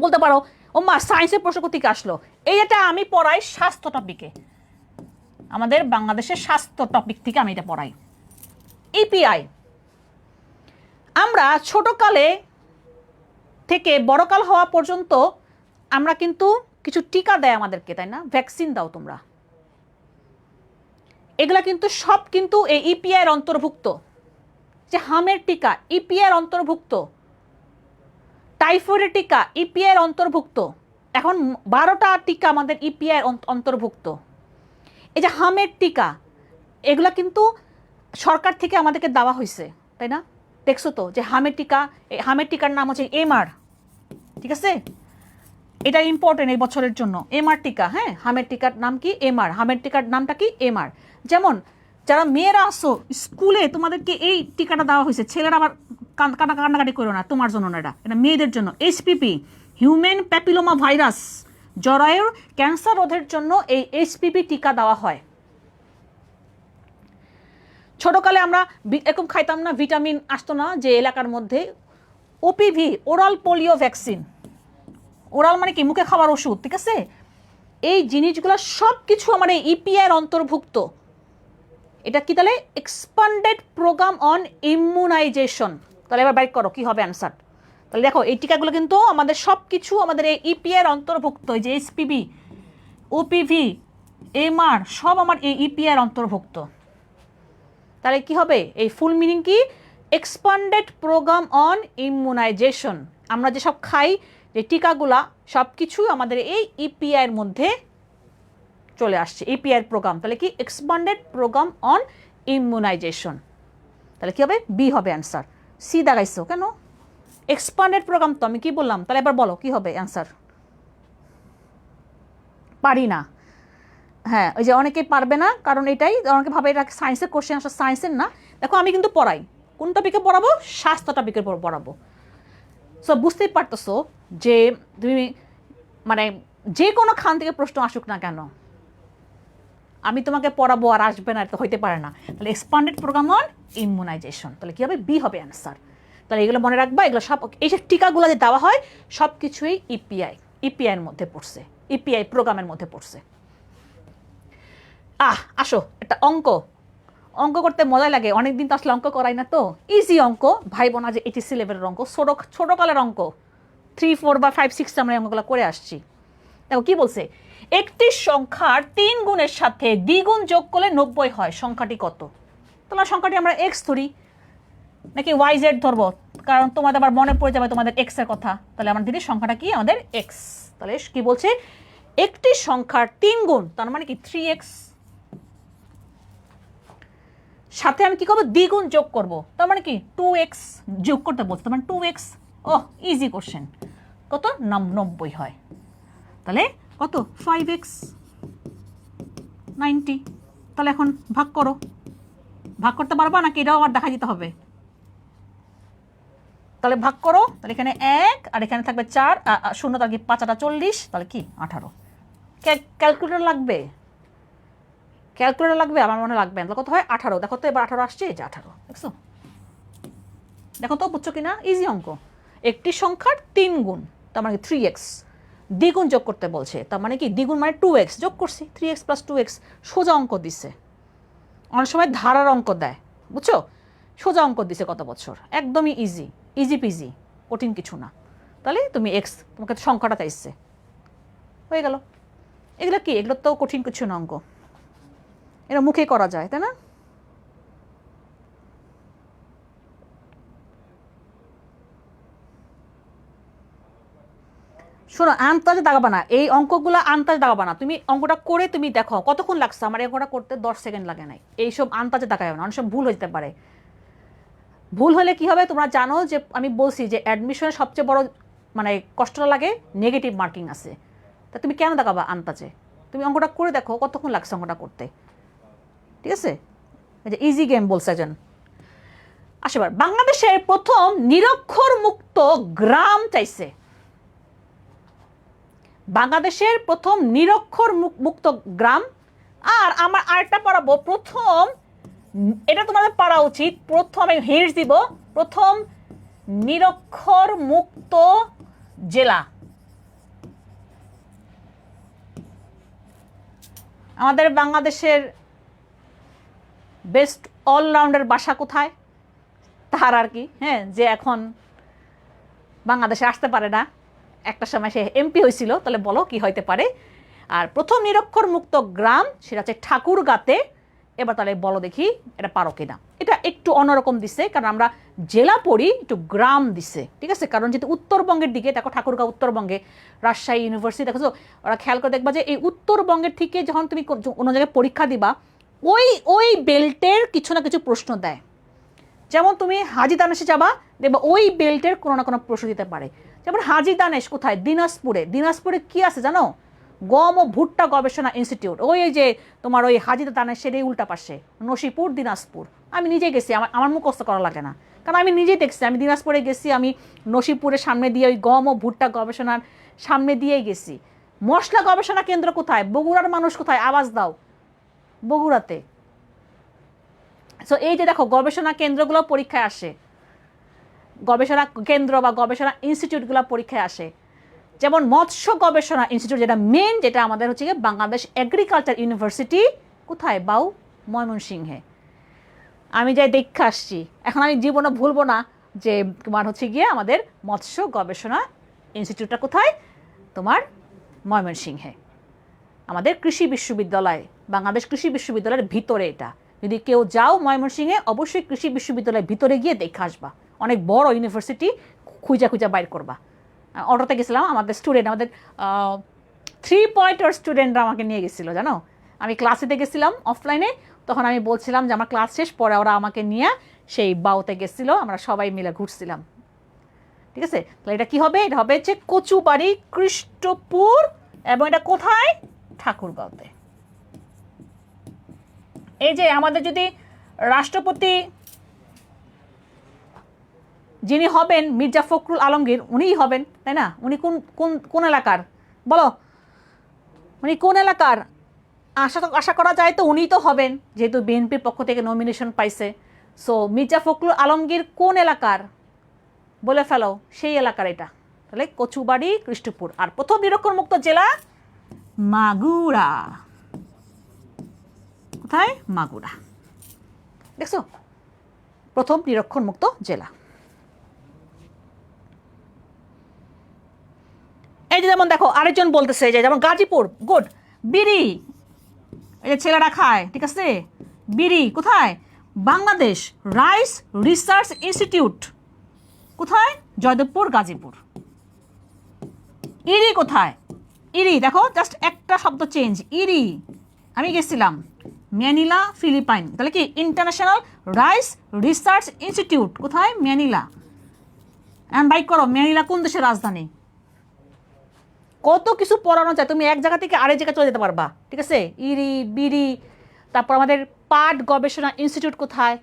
বলতে পারো ও মা সায়েন্সের প্রশ্ন থেকে আসলো। এটা আমি পড়াই স্বাস্থ্য টপিকে, আমাদের বাংলাদেশের স্বাস্থ্য টপিক থেকে আমি এটা পড়াই। এপিআই আমরা ছোটকালে থেকে বড়কাল হওয়া পর্যন্ত আমরা কিন্তু কিছু টিকা দেয় আমাদেরকে, তাই না? ভ্যাকসিন দাও তোমরা, এগুলা কিন্তু সব কিন্তু এই ইপিআই এর অন্তর্ভুক্ত। যে হামের টিকা ইপিআই এর অন্তর্ভুক্ত, টাইফয়েডের টিকা ইপিআই এর অন্তর্ভুক্ত, এখন 12টা টিকা আমাদের ইপিআই এর অন্তর্ভুক্ত। এই যে হামের টিকা এগুলা কিন্তু সরকার থেকে আমাদেরকে দেওয়া হয়েছে, তাই না? দেখছো তো যে হামের টিকা, হামের টিকার নাম হচ্ছে এমআর। ঠিক আছে, এটা ইম্পর্টেন্ট এই বছরের জন্য, এমআর টিকা। হ্যাঁ, হামের টিকার নাম কি? এমআর। হামের টিকার নামটা কি? এমআর। যেমন যারা মেয়েরা আসো স্কুলে তোমাদেরকে এই টিকাটা দেওয়া হয়েছে, ছেলেরা আবার কান্নাকাটি করো না, তোমার জন্য না, এটা মেয়েদের জন্য। এইচপিভি, হিউম্যান প্যাপিলোমা ভাইরাস, জরায়ুর ক্যান্সার রোধের জন্য এই এইচপিভি টিকা দেওয়া হয়। ছোটকালে আমরা এরকম খাইতাম না, ভিটামিন আসতো না যে এলাকার মধ্যে, OPV, oral polio vaccine. Oral মানে কি? মুখে খাওয়ার ওষুধ। ঠিক আছে, এই জিনিসগুলো সব কিছু আমার এই ইপিআই এর অন্তর্ভুক্ত। এটা কি তাহলে? Expanded programme on immunization. তাহলে এবার বাইক করো কি হবে অ্যান্সার। তাহলে দেখো এই টিকাগুলো কিন্তু আমাদের সব কিছু আমাদের এই ইপিআই এর অন্তর্ভুক্ত। এই যে এইচপিভি, ওপিভি, এমআর সব আমার এই ইপিআই এর অন্তর্ভুক্ত। তাহলে কি হবে? এই ফুল মিনিং কি? Expanded programme on immunization. আমরা যেসব খাই, যে টিকাগুলা সব কিছু আমাদের এই ইপিআই এর মধ্যে চলে আসছে, ইপিআই এর প্রোগ্রাম। তাহলে কি? Expanded programme on immunization. তাহলে কি হবে? বি হবে অ্যান্সার। সি দাগাইছো কেন? এক্সপান্ডেড প্রোগ্রাম তো আমি কি বললাম? তাহলে এবার বলো কি হবে অ্যান্সার। পারি না, হ্যাঁ, ওই যে অনেকেই পারবে না, কারণ এটাই অনেকে ভাবে এটা সায়েন্সের কোশ্চেন, আসলে সায়েন্সের না। দেখো আমি কিন্তু পড়াই, কোন টপিকে পড়াবো? স্বাস্থ্য টপিকের উপর পড়াবো। সো বুঝতেই পারতেছো যে তুমি মানে যে কোনো খান থেকে প্রশ্ন আসুক না কেন, আমি তোমাকে পড়াবো আর আসবে না, এটা হইতে পারে না। তাহলে এক্সপান্ডেড প্রোগ্রাম অন ইমিউনাইজেশন, তাহলে কি হবে? বি হবে অ্যান্সার। তাহলে এগুলো মনে রাখবা, এগুলো সব এই যে টিকাগুলো যে দেওয়া হয় সব কিছুই ইপিআই এর মধ্যে পড়ছে, ইপিআই প্রোগ্রামের মধ্যে পড়ছে। আসো একটা অঙ্ক করতে মজা লাগে, অনেকদিন তো আসলে অঙ্ক করাই না, তো ইজি অঙ্ক, ভাই বোনা যে এইচএসসি লেভেলের অঙ্ক, ছোটকালের অঙ্ক 3, 4 বা 5, 6 আমরা অঙ্কগুলো করে আসছি। দেখো কি বলছে, একটি সংখ্যার 3 গুণের সাথে দ্বিগুণ যোগ করলে 90 হয়, সংখ্যাটি কত? তোমার সংখ্যাটি আমরা এক্স ধরি নাকি ওয়াই জেড ধরবো? কারণ তোমাদের আবার মনে পড়ে যাবে তোমাদের এক্স এর কথা। তাহলে আমরা দিদি সংখ্যাটা কি? আমাদের এক্স। তাহলে কি বলছে? একটি সংখ্যার 3 গুণ, তার মানে কি 3x, সাথে আমি কি করবো? দ্বিগুণ যোগ করব, তার মানে কি 2x যোগ করতে বলছে, তার মানে 2x। ওহ, ইজি কোশ্চেন। কত? 90 হয়। তাহলে কত? 5x 90। তাহলে এখন ভাগ করো, ভাগ করতে পারবা নাকি এটাও আবার দেখা দিতে হবে? তাহলে ভাগ করো, তাহলে এখানে 1 আর এখানে থাকবে 4, 0 তার কি 5 × 40, তাহলে কি 18। ক্যালকুলেটর লাগবে? ক্যালকুলেটর লাগবে? আমার মনে লাগবে না। কত হয়? 18। দেখো তো এবার 18 আসছে, এই যে 18, দেখছো? দেখো তো বুঝছো কিনা? ইজি অঙ্ক। একটি সংখ্যার 3 গুণ, তার মানে 3x, দ্বিগুণ যোগ করতে বলছে, তার মানে কি দ্বিগুণ মানে 2x, যোগ করছি 3x + 2x। সোজা অঙ্ক দিছে, অনেক সময় ধারার অঙ্ক দেয়, বুঝছো? সোজা অঙ্ক দিছে কত বছর, একদমই ইজি, ইজি পিজি, কঠিন কিছু না। তাহলে তুমি এক্স, তোমাকে সংখ্যাটা চাইছে, হয়ে গেল। এগুলো কি? এগুলো তো কঠিন কিছু না অঙ্ক, এটা মুখে করা যায়, তাই না? শোনো, আন্তাজে দাগাবা না, এই অঙ্কগুলো আন্তাজে দাগাবা না। তুমি অঙ্কটা করে তুমি দেখো কতক্ষণ লাগছে। আমার এই অঙ্কটা করতে 10 সেকেন্ড লাগে নাই। এইসব আন্তাজে দাগাবে না, অনেক সব ভুল হয়ে যেতে পারে। ভুল হলে কি হবে তোমরা জানো যে আমি বলছি যে অ্যাডমিশনের সবচেয়ে বড় মানে কষ্টটা লাগে নেগেটিভ মার্কিং আছে। তা তুমি কেন দেখাবা আন্তাজে? তুমি অঙ্কটা করে দেখো কতক্ষণ লাগছে অঙ্কটা করতে, ঠিক আছে? এই যে ইজি গেম বলছে একজন। আসবার বাংলাদেশের প্রথম নিরক্ষর মুক্ত গ্রাম চাইছে। বাংলাদেশের প্রথম নিরক্ষর মুক্ত গ্রাম। আর আমার আরেকটা পড়াবো, প্রথম, এটা তোমাদের পড়া উচিত, প্রথম আমি হিন্টস দিব, প্রথম নিরক্ষর মুক্ত জেলা। আমাদের বাংলাদেশের বেস্ট অলরাউন্ডার বাসা কোথায় তার আর কি, হ্যাঁ, যে এখন বাংলাদেশে আসতে পারে না, একটা সময় সে এমপি হয়েছিল, তাহলে বলো কি হইতে পারে? আর প্রথম নিরক্ষর মুক্ত গ্রাম সেটা হচ্ছে ঠাকুরগাঁতে। এবার তাহলে বলো দেখি এটা পারো কিনা। এটা একটু অন্যরকম দিছে, কারণ আমরা জেলা পড়ি, একটু গ্রাম দিছে, ঠিক আছে? কারণ যেহেতু উত্তরবঙ্গের দিকে, দেখো ঠাকুরগাঁও উত্তরবঙ্গে, রাজশাহী ইউনিভার্সিটি দেখো, ওরা খেয়াল করে দেখবা যে এই উত্তরবঙ্গের থেকে যখন তুমি অন্য জায়গায় পরীক্ষা দিবা, ওই ওই বেল্টের কিছু না কিছু প্রশ্ন দেয়। যেমন তুমি হাজি দানেশে যাবা, দেখবা ওই বেল্টের কোনো না কোনো প্রশ্ন দিতে পারে। যেমন হাজি দানেশ কোথায়? দিনাজপুরে। দিনাজপুরে কি আছে জানো? গম ও ভুট্টা গবেষণা ইনস্টিটিউট। ওই যে তোমার ওই হাজি দানেশের এই উল্টা পাশে, নসিপুর, দিনাজপুর। আমি নিজে গেছি, আমার মুখস্থ করা লাগে না, কারণ আমি নিজেই দেখছি। আমি দিনাজপুরে গেছি, আমি নসিপুরের সামনে দিয়ে ওই গম ও ভুট্টা গবেষণার সামনে দিয়েই গেছি। মশলা গবেষণা কেন্দ্র কোথায়? বগুড়ার মানুষ কোথায়? আওয়াজ দাও। বগুড়াতে। সো এই যে দেখো গবেষণা কেন্দ্রগুলো পরীক্ষায় আসে, গবেষণা কেন্দ্র বা গবেষণা ইনস্টিটিউটগুলো পরীক্ষায় আসে। যেমন মৎস্য গবেষণা ইনস্টিটিউট, যেটা মেন, যেটা আমাদের হচ্ছে গিয়ে বাংলাদেশ এগ্রিকালচার ইউনিভার্সিটি কোথায়? বাউ, ময়মনসিংহে। আমি যাই দেখে আসছি, এখন আমি জীবনে ভুলবো না যে তোমার হচ্ছে গিয়ে আমাদের মৎস্য গবেষণা ইনস্টিটিউটটা কোথায়? তোমার ময়মনসিংহে। আমাদের কৃষি বিশ্ববিদ্যালয়, বাংলাদেশ কৃষি বিশ্ববিদ্যালয়ের ভিতরে এটা। যদি কেউ যাও ময়মনসিংহে, অবশ্যই কৃষি বিশ্ববিদ্যালয়ের ভিতরে গিয়ে দেখে আসবা। অনেক বড় ইউনিভার্সিটি, খুঁজা খুঁজা বাইর করবা। অটোতে গেছিলাম, আমাদের স্টুডেন্ট, আমাদের 3 পয়েন্টার স্টুডেন্টরা আমাকে নিয়ে গেছিলো, জানো। আমি ক্লাসেতে গেছিলাম অফলাইনে, তখন আমি বলছিলাম যে আমার ক্লাস শেষ, পরে ওরা আমাকে নিয়ে সেই বাউতে গেছিলো, আমরা সবাই মিলে ঘুরছিলাম, ঠিক আছে? তাহলে এটা কি হবে? এটা হবে হচ্ছে কচুবাড়ি, কৃষ্টপুর, এবং এটা কোথায়? ঠাকুরগাঁওতে। এই যে আমাদের যদি রাষ্ট্রপতি যিনি হবেন, মির্জা ফখরুল আলমগীর, উনিই হবেন, তাই না? উনি কোন কোন কোন এলাকার বলো? উনি কোন এলাকার? আশা করা যায় তো উনিই তো হবেন, যেহেতু বিএনপির পক্ষ থেকে নমিনেশন পাইছে। সো মির্জা ফখরুল আলমগীর কোন এলাকার বলে ফেলো, সেই এলাকার এটা। তাহলে কচুবাড়ি, কৃষ্টপুর। আর প্রথম নিরক্ষর মুক্ত জেলা মাগুরা। কোথায়? মাগুরা। দেখছো, প্রথম নিরক্ষর মুক্ত জেলা। এই যে যেমন দেখো আরেকজন বলতেছে যে যেমন গাজীপুর, গুড, বিড়ি, এই যে ছেলেরা খায়, ঠিক আছে? বিড়ি কোথায়? বাংলাদেশ রাইস রিসার্চ ইনস্টিটিউট কোথায়? জয়দেবপুর, গাজীপুর। ইরি কোথায়? ইরি দেখো, জাস্ট একটা শব্দ চেঞ্জ, ইরি। আমি গেছিলাম ম্যানিলা, ফিলিপাইন। তাহলে কি ইন্টারন্যাশনাল রাইস রিসার্চ ইনস্টিটিউট কোথায়? ম্যানিলা। এখন বাইক করো, ম্যানিলা কোন দেশের রাজধানী? কত কিছু পড়ানো যায়, তুমি এক জায়গা থেকে আরেক জায়গায় চলে যেতে পারবা, ঠিক আছে? ইরি, বিড়ি, তারপর আমাদের পাট গবেষণা ইনস্টিটিউট কোথায়?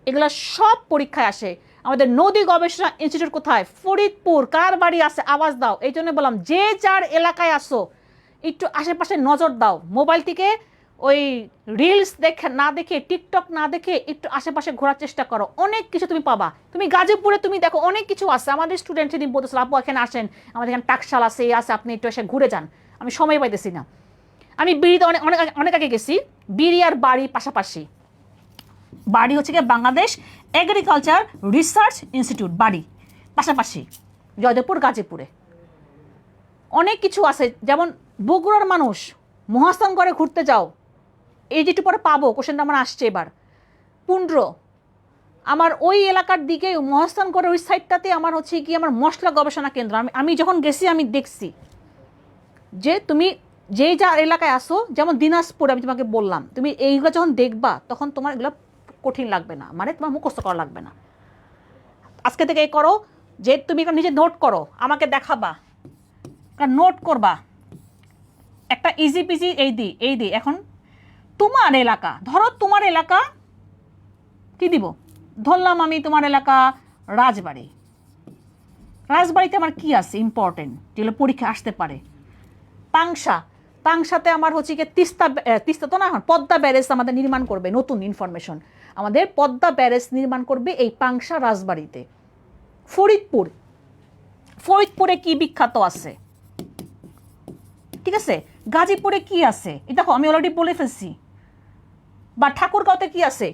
এগুলো সব পরীক্ষায় আসে। আমাদের নদী গবেষণা ইনস্টিটিউট কোথায়? ফরিদপুর। কার বাড়ি আছে? আওয়াজ দাও। এই জন্য বললাম, যে যার এলাকায় আসো একটু আশেপাশে নজর দাও। মোবাইল থেকে ওই রিলস না দেখে, টিকটক না দেখে একটু আশেপাশে ঘোরার চেষ্টা করো, অনেক কিছু তুমি পাবা। তুমি গাজীপুরে তুমি দেখো অনেক কিছু আছে। আমাদের স্টুডেন্ট সেদিন বলতেছিল, আপু এখানে আসেন, আমাদের এখানে টাকশাল আছে, এই আছে, আপনি একটু এসে ঘুরে যান। আমি সময় পাইতেছি না। আমি বিড়িতে অনেক অনেক অনেক আগে গেছি। বিড়ি আর বাড়ি পাশাপাশি। বাড়ি হচ্ছে গিয়ে বাংলাদেশ এগ্রিকালচার রিসার্চ ইনস্টিটিউট, বাড়ি পাশাপাশি জয়দেবপুর, গাজীপুরে। অনেক কিছু আছে। যেমন বগুড়ার মানুষ মহাস্থানগড়ে ঘুরতে যাও, এই যেটু পরে পাবো, কোশ্চেনটা আমার আসছে এবার। পুন্ড্র। আমার ওই এলাকার দিকে মহাস্থানগড়ের ওই সাইডটাতে আমার হচ্ছে কি আমার মশলা গবেষণা কেন্দ্র। আমি যখন গেছি আমি দেখছি যে তুমি যেই যা এলাকায় আসো, যেমন দিনাজপুর আমি তোমাকে বললাম, তুমি এইগুলো যখন দেখবা তখন তোমার এগুলো কঠিন লাগবে না, মানে তোমার মুখস্থ করা লাগবে না। আজকে থেকে এই করো যে তুমি নিজে নোট করো, আমাকে দেখাবা, নোট করবা একটা ইজি পিজি এই দি। এখন তোমার এলাকা, ধরো তোমার এলাকা কি দিব, ধরলাম আমি তোমার এলাকা রাজবাড়িতে আমার কি আছে ইম্পর্টেন্ট যেগুলো পরীক্ষা আসতে পারে? পাংশাতে আমার হচ্ছে কি তিস্তা তো না, এখন পদ্মা ব্যারেজ আমাদের নির্মাণ করবে, নতুন ইনফরমেশন, আমাদের পদ্মা ব্যারেজ নির্মাণ করবে এই পাংশা রাজবাড়িতে। ফরিদপুরে কি বিখ্যাত আছে, ঠিক আছে? গাজীপুরে কি আছে এটা দেখো, আমি অলরেডি বলে ফেলছি। বা ঠাকুরগাঁওতে কি আছে,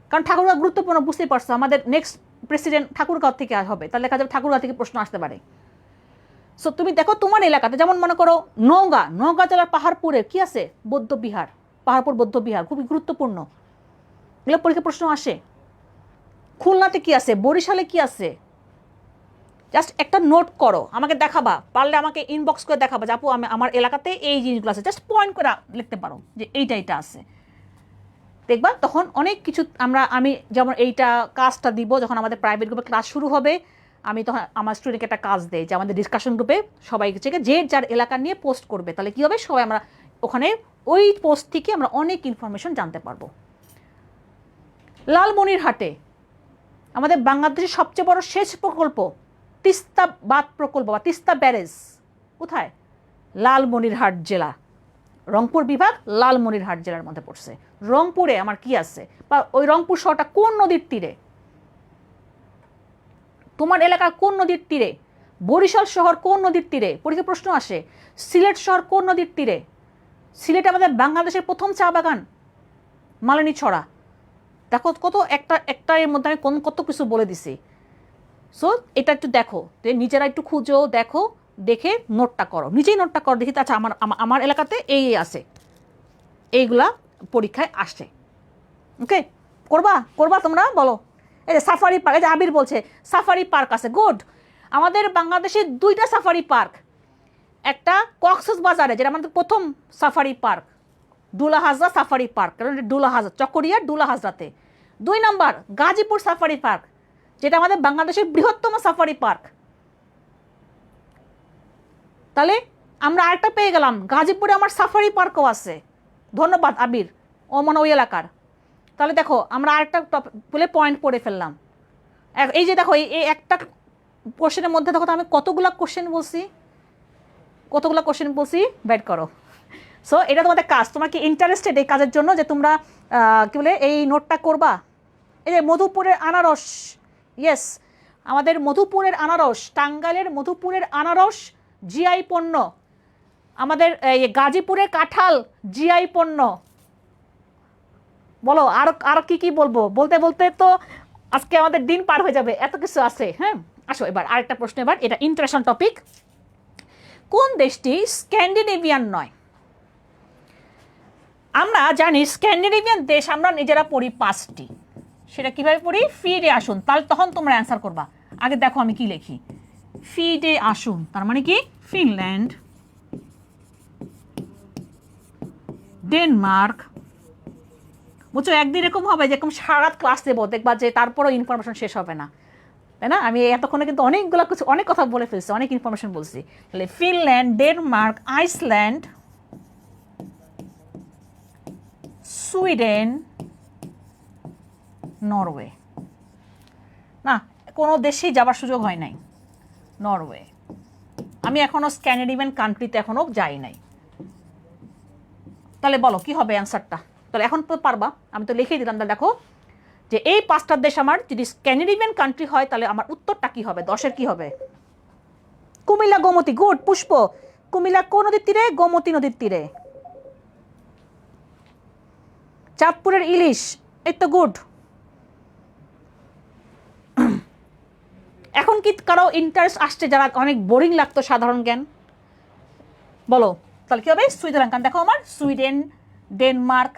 কারণ ঠাকুরগাঁও গুরুত্বপূর্ণ, বুঝতেই পারছো আমাদের নেক্সট প্রেসিডেন্ট ঠাকুরগাঁও থেকে হবে, তাহলে দেখা যাবে ঠাকুরগাঁও থেকে প্রশ্ন আসতে পারে। সো তুমি দেখো তোমার এলাকাতে, যেমন মনে করো নওগাঁ জেলার পাহাড়পুরে কি আছে, পাহাড়পুর বৌদ্ধ বিহার, খুবই গুরুত্বপূর্ণ, এগুলো পরীক্ষা প্রশ্ন আসে। খুলনাতে কি আছে, বরিশালে কি আছে, জাস্ট একটা নোট করো, আমাকে দেখাবা, পারলে আমাকে ইনবক্স করে দেখাবা যে আপু আমি আমার এলাকাতে এই জিনিসগুলো আছে, জাস্ট পয়েন্ট করে লিখতে পারো যে এইটা আছে। দেখবা তখন অনেক কিছু আমি যেমন এইটা কাজটা দিব যখন আমাদের প্রাইভেট গ্রুপে ক্লাস শুরু হবে, আমি তখন আমার স্টুডেন্টকে একটা কাজ দেই যে আমাদের ডিসকাশন গ্রুপে সবাই যে যার এলাকা নিয়ে পোস্ট করবে, তাহলে কী হবে, সবাই আমরা ওখানে ওই পোস্ট থেকে আমরা অনেক ইনফরমেশন জানতে পারবো। লালমনিরহাটে আমাদের বাংলাদেশের সবচেয়ে বড় সেচ প্রকল্প তিস্তা বাঁধ প্রকল্প বা তিস্তা ব্যারেজ কোথায়? লালমনিরহাট জেলা, রংপুর বিভাগ লালমনিরহাট জেলার মধ্যে পড়ছে। রংপুরে আমার কি আছে, বা ওই রংপুর শহরটা কোন নদীর তীরে, তোমার এলাকার কোন নদীর তীরে? বরিশাল শহর কোন নদীর তীরে, পরীক্ষা প্রশ্ন আসে। সিলেট শহর কোন নদীর তীরে? সিলেট আমাদের বাংলাদেশের প্রথম চা বাগান মালিনী ছড়া। দেখো কত একটা এর মধ্যে আমি কত কিছু বলে দিছি। সো এটা একটু দেখো, নিজেরা একটু খুঁজো, দেখে নোটটা করো, নিজেই নোটটা করো, দেখি আচ্ছা আমার এলাকাতে এই আছে, এইগুলা পরীক্ষায় আসে। ওকে, করবা তোমরা বলো। এই যে সাফারি পার্ক, এই যে আবির বলছে সাফারি পার্ক আছে, গুড। আমাদের বাংলাদেশে 2টা সাফারি পার্ক, একটা কক্সবাজারে যেটা আমাদের প্রথম safari park, Dulahazara safari park, কারণ ডুলাহাজরা চকরিয়ার ডুলাহাজরাতে। 2 নম্বর গাজীপুর সাফারি পার্ক, যেটা আমাদের বাংলাদেশের বৃহত্তম সাফারি পার্ক। তাহলে আমরা আরেকটা পেয়ে গেলাম, গাজীপুরে আমার সাফারি পার্কও আছে। ধন্যবাদ আবির, ও মনে ওই এলাকার। তাহলে দেখো আমরা আরেকটা বলে পয়েন্ট পড়ে ফেললাম। এই যে দেখো এই একটা কোশ্চেনের মধ্যে দেখো তো আমি কতগুলো কোশ্চেন বলছি, বের করো। সো এটা তোমাদের কাজ, তোমার কি ইন্টারেস্টেড এই কাজের জন্য যে তোমরা কি বলে এই নোটটা করবা? এই যে মধুপুরের আনারস, ইয়েস, আমাদের মধুপুরের আনারস, টাঙ্গাইলের মধুপুরের আনারস জিআই পণ্য, আমাদের এই গাজীপুরের কাঁঠাল জিআই পণ্য। বলো আর কি বলবো, বলতে তো আজকে আমাদের দিন পার হয়ে যাবে, এত কিছু আছে। হ্যাঁ, আসো এবার আরেকটা প্রশ্ন, এবার এটা ইন্টারেস্টিং টপিক। কোন দেশটি স্ক্যান্ডিনেভিয়ান নয়? আমরা জানি স্ক্যান্ডিনেভিয়ান দেশ আমরা নিজেরা পড়ি 5টি, সেটা কিভাবে পড়ি? ফিরে আসুন, তাহলে তখন তোমরা অ্যান্সার করবা। আগে দেখো আমি কি লিখি, ফিরে আসুন তার মানে কি? Finland, Denmark. বুঝছো, একদিন এরকম হবে যেরকম সারা ক্লাস দেবো, দেখবা যে তারপরও ইনফরমেশন শেষ হবে না, তাই না? আমি এতক্ষণে কিন্তু অনেক কথা বলে ফেলছি, অনেক ইনফরমেশন বলছি। তাহলে Finland, Denmark, Iceland, Sweden, Norway. না, কোনো দেশেই যাবার সুযোগ হয় নাই, নরওয়ে। আমি এখনো স্ক্যান্ডিনেভিয়ান কান্ট্রিতে এখনো যাই নাই। তাহলে বলো কি হবে অ্যান্সারটা? তাহলে এখন তো পারবা, আমি তো লিখেই দিলাম। তাহলে দেখো যে এই 5টা দেশ আমার যদি স্ক্যান্ডিনেভিয়ান কান্ট্রি হয়, তাহলে আমার উত্তরটা কি হবে, 10-এর কি হবে? কুমিল্লা, গোমতী, গুড। পুষ্প, কুমিল্লা কোন নদীর তীরে? গোমতী নদীর তীরে। চাঁদপুরের ইলিশ, এই তো গুড। এখন কি কারো ইন্টারেস্ট আসছে, যারা অনেক বোরিং লাগতো সাধারণ জ্ঞান? বলো তাহলে কি হবে? সুইজারল্যান্ড। কারণ দেখো আমার সুইডেন, ডেনমার্ক,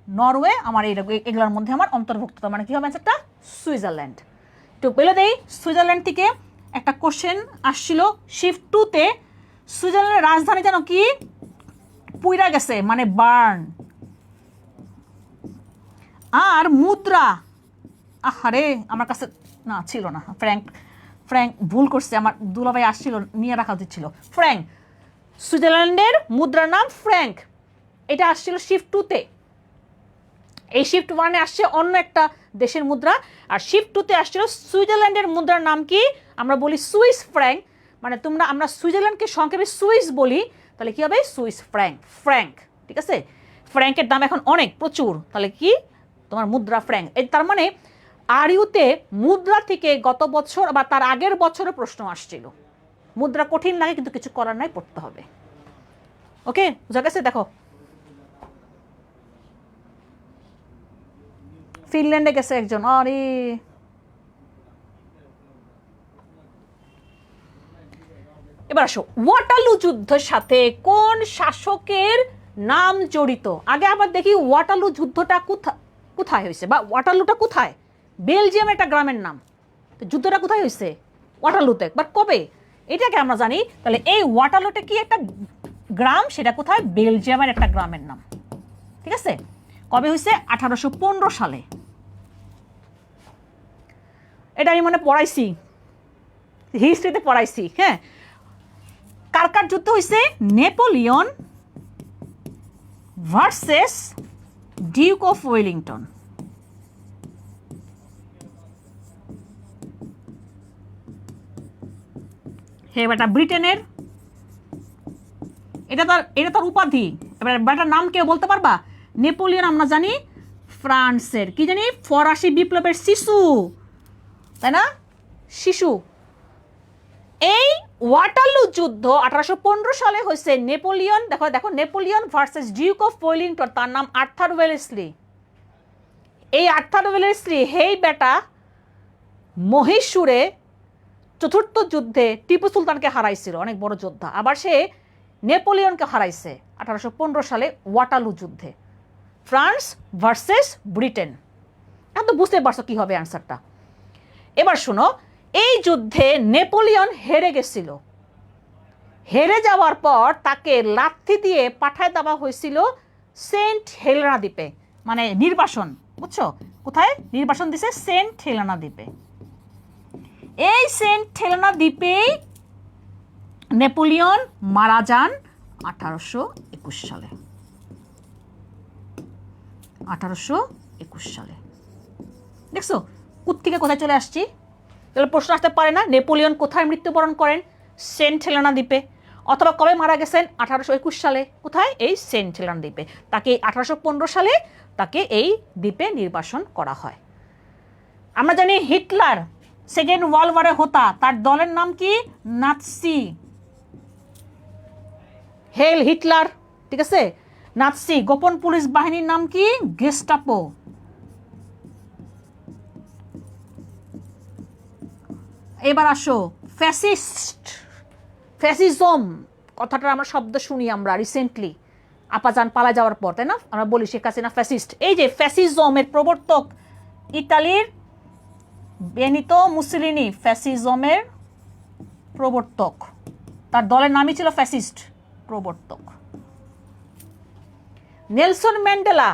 নরওয়ে আমার এগুলোর মধ্যে আমার অন্তর্ভুক্ত, মানে কি হবে অ্যান্সারটা? সুইজারল্যান্ড। একটু বলে দেই, সুইজারল্যান্ড থেকে একটা কোশ্চেন আসছিল শিফট 2-তে। সুইজারল্যান্ডের রাজধানী যেন কি, পুইরা গেছে, মানে বার্ন। আর মুদ্রা, আহারে আমার কাছে না ছিল না, ফ্র্যাঙ্ক ভুল করছে, আমার দুলাভাই আসছিল, নিয়ে রাখা উচিত ছিল ফ্র্যাঙ্ক। সুইজারল্যান্ডের মুদ্রার নাম ফ্র্যাঙ্ক, এটা আসছিল শিফট 2-তে। এই শিফট 1-এ আসছে অন্য একটা দেশের মুদ্রা, আর শিফট 2-তে আসছিল সুইজারল্যান্ডের মুদ্রার নাম কি, আমরা বলি সুইস ফ্র্যাঙ্ক। মানে আমরা সুইজারল্যান্ডকে সংক্ষেপে সুইস বলি, তাহলে কি হবে, সুইস ফ্র্যাঙ্ক। ঠিক আছে, ফ্র্যাঙ্কের দাম এখন অনেক প্রচুর, তাহলে কি তোমার মুদ্রা ফ্র্যাঙ্ক। তার মানে আরইউতে মুদ্রা থেকে গত বছর বা তার আগের বছরে প্রশ্ন আসছিল। মুদ্রা কঠিন লাগে, কিন্তু কিছু করার নাই, পড়তে হবে। ওকে, বুঝা গেছে? দেখো, ফিনল্যান্ডে গেছে একজন, আরে এবার আসো, ওয়াটারলু যুদ্ধের সাথে কোন শাসকের নাম জড়িত? আগে আবার দেখি ওয়াটারলু যুদ্ধটা কোথায় হয়েছে, বা ওয়াটারলুটা কোথায়? বেলজিয়াম একটা গ্রামের নাম, তো যুদ্ধটা কোথায় হয়েছে? ওয়াটারলুতে। বাট কবে, এটাকে আমরা জানি। তাহলে এই ওয়াটারলুটা কি একটা গ্রাম, সেটা কোথায়? বেলজিয়ামের একটা গ্রামের নাম। ঠিক আছে, কবে হয়েছে? 1815 সালে। এটা আমি মনে পড়াইছি, হিস্ট্রিতে পড়াইছি। হ্যাঁ, কার যুদ্ধ হয়েছে? Napoleon versus Duke of Wellington. হ্যাঁ বেটা, ব্রিটেনের, এটা তার উপাধি। এবার বেটার নাম কেউ বলতে পারবা? নেপোলিয়ন আমরা জানি ফ্রান্সের, কি জানি, ফরাসি বিপ্লবের শিশু, তাই না? শিশু। এই ওয়াটারলু যুদ্ধ 1815 সালে হয়েছে। নেপোলিয়ন, দেখো Napoleon versus Duke of Wellington, তার নাম আর্থার ওয়েলেসলি। এই আর্থার ওয়েলেসলি হেই বেটা মহীশূরে চতুর্থ যুদ্ধে টিপু সুলতানকে হারাইছিল, অনেক বড় যোদ্ধা। আবার সে নেপোলিয়নকে হারাইছে 1815 সালে ওয়াটারলু যুদ্ধে, ফ্রান্স ভার্সেস ব্রিটেন। এখন তো বুঝতে পারছো কি হবে অ্যান্সারটা। এবার শোনো, এই যুদ্ধে নেপোলিয়ন হেরে গেছিল। হেরে যাওয়ার পর তাকে লাথি দিয়ে পাঠায় দেওয়া হয়েছিল সেন্ট হেলেনা দ্বীপে, মানে নির্বাসন, বুঝছো? কোথায় নির্বাসন দিছে? সেন্ট হেলেনা দ্বীপে। এই সেন্ট হেলেনা দ্বীপেই নেপোলিয়ন মারা যান 1821 সালে। 1821 সালে। দেখছো কোত্থেকে কোথায় চলে আসছি? তাহলে প্রশ্ন আসতে পারে না, নেপোলিয়ন কোথায় মৃত্যুবরণ করেন? সেন্ট হেলেনা দ্বীপে। অথবা কবে মারা গেছেন? 1821 সালে। কোথায়? এই সেন্ট হেলেনা দ্বীপে। তাকে 1815 সালে তাকে এই দ্বীপে নির্বাসন করা হয়। আমরা জানি হিটলার সেকেন্ড ওয়ার্ল্ড ওয়ারে হোতা, তার দলের নাম কি? নাৎসি, হেল হিটলার। ঠিক আছে, নাৎসি। গোপন পুলিশ বাহিনীর নাম কি? গেস্টাপো। এবার আসো, ফ্যাসিজম কথাটা আমরা শব্দ শুনি আমরা রিসেন্টলি, আপাজান পালা যাওয়ার পর, তাই না? আমরা বলি শেখ হাসিনা ফ্যাসিস্ট। এই যে ফ্যাসিজমের প্রবর্তক ইতালির বেনিতো মুসলিনি, ফ্যাসিজমের প্রবর্তক, তার দলের নামই ছিল ফ্যাসিস্ট প্রবর্তক। নেলসন ম্যান্ডেলা,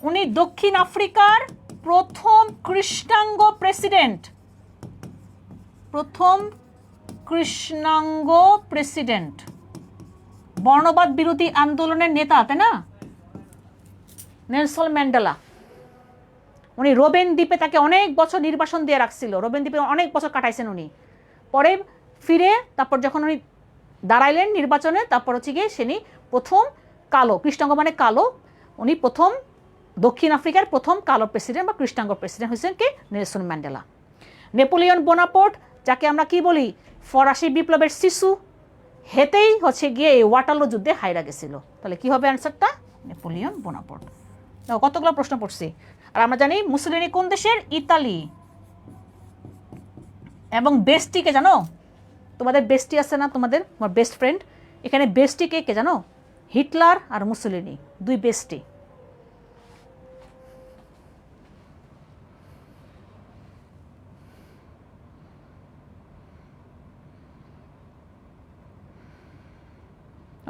উনি দক্ষিণ আফ্রিকার প্রথম কৃষ্ণাঙ্গ প্রেসিডেন্ট, প্রথম কৃষ্ণাঙ্গ প্রেসিডেন্ট, বর্ণবাদ বিরোধী আন্দোলনের নেতা, তাই না? Nelson Mandela. উনি রোবেন দ্বীপে তাকে অনেক বছর নির্বাসন দিয়ে রাখছিল, রোবেন দ্বীপে অনেক বছর কাটাইছেন উনি। পরে ফিরে তারপর যখন উনি দাঁড়াইলেন নির্বাচনে, তারপর হচ্ছে গিয়ে সেনি প্রথম কালো, কৃষ্ণাঙ্গ মানে কালো, উনি প্রথম দক্ষিণ আফ্রিকার প্রথম কালো প্রেসিডেন্ট বা কৃষ্ণাঙ্গ প্রেসিডেন্ট হয়েছেন কে? Nelson Mandela. নেপোলিয়ন বোনাপার্ট, যাকে আমরা কি বলি? ফরাসি বিপ্লবের শিশু, হেতেই হচ্ছে গিয়ে এই ওয়াটারলু যুদ্ধে হাইরা গেছিল। তাহলে কি হবে অ্যান্সারটা? Napoleon Bonaparte. কতগুলো প্রশ্ন পড়ছি। আর আমরা জানি মুসলিনি কোন দেশের? ইতালি। এবং বেস্টিকে জানো? তোমাদের বেস্টি আছে না, তোমাদের বেস্ট ফ্রেন্ড, এখানে বেস্টি কে জানো? হিটলার আর মুসলিনি, দুই বেস্টি।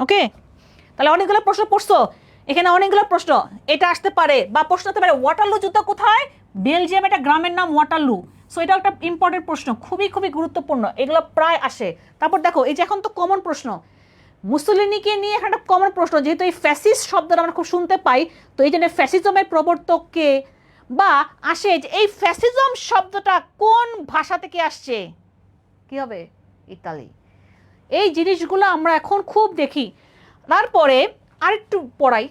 ওকে, তাহলে অনেকগুলো প্রশ্ন পড়ছো, এখানে অনেকগুলো প্রশ্ন এটা আসতে পারে, বা প্রশ্ন হতে পারে ওয়াটারলু যুদ্ধ কোথায়, বেলজিয়াম একটা গ্রামের নাম ওয়াটারলু। সো এটা একটা ইম্পর্টেন্ট প্রশ্ন, খুবই খুবই গুরুত্বপূর্ণ, এগুলো প্রায় আসে। তারপর দেখো এই যে এখন তো কমন প্রশ্ন, মুসলিনিকে নিয়ে এখানে একটা কমন প্রশ্ন, যেহেতু এই ফ্যাসিস্ট শব্দটা আমরা খুব শুনতে পাই, তো এই জন্য ফ্যাসিজমের প্রবর্তককে, বা আসে যে এই ফ্যাসিজম শব্দটা কোন ভাষা থেকে আসছে, কি হবে, ইতালি। এই জিনিসগুলো আমরা এখন খুব দেখি। তারপরে আরেকটু পড়াই,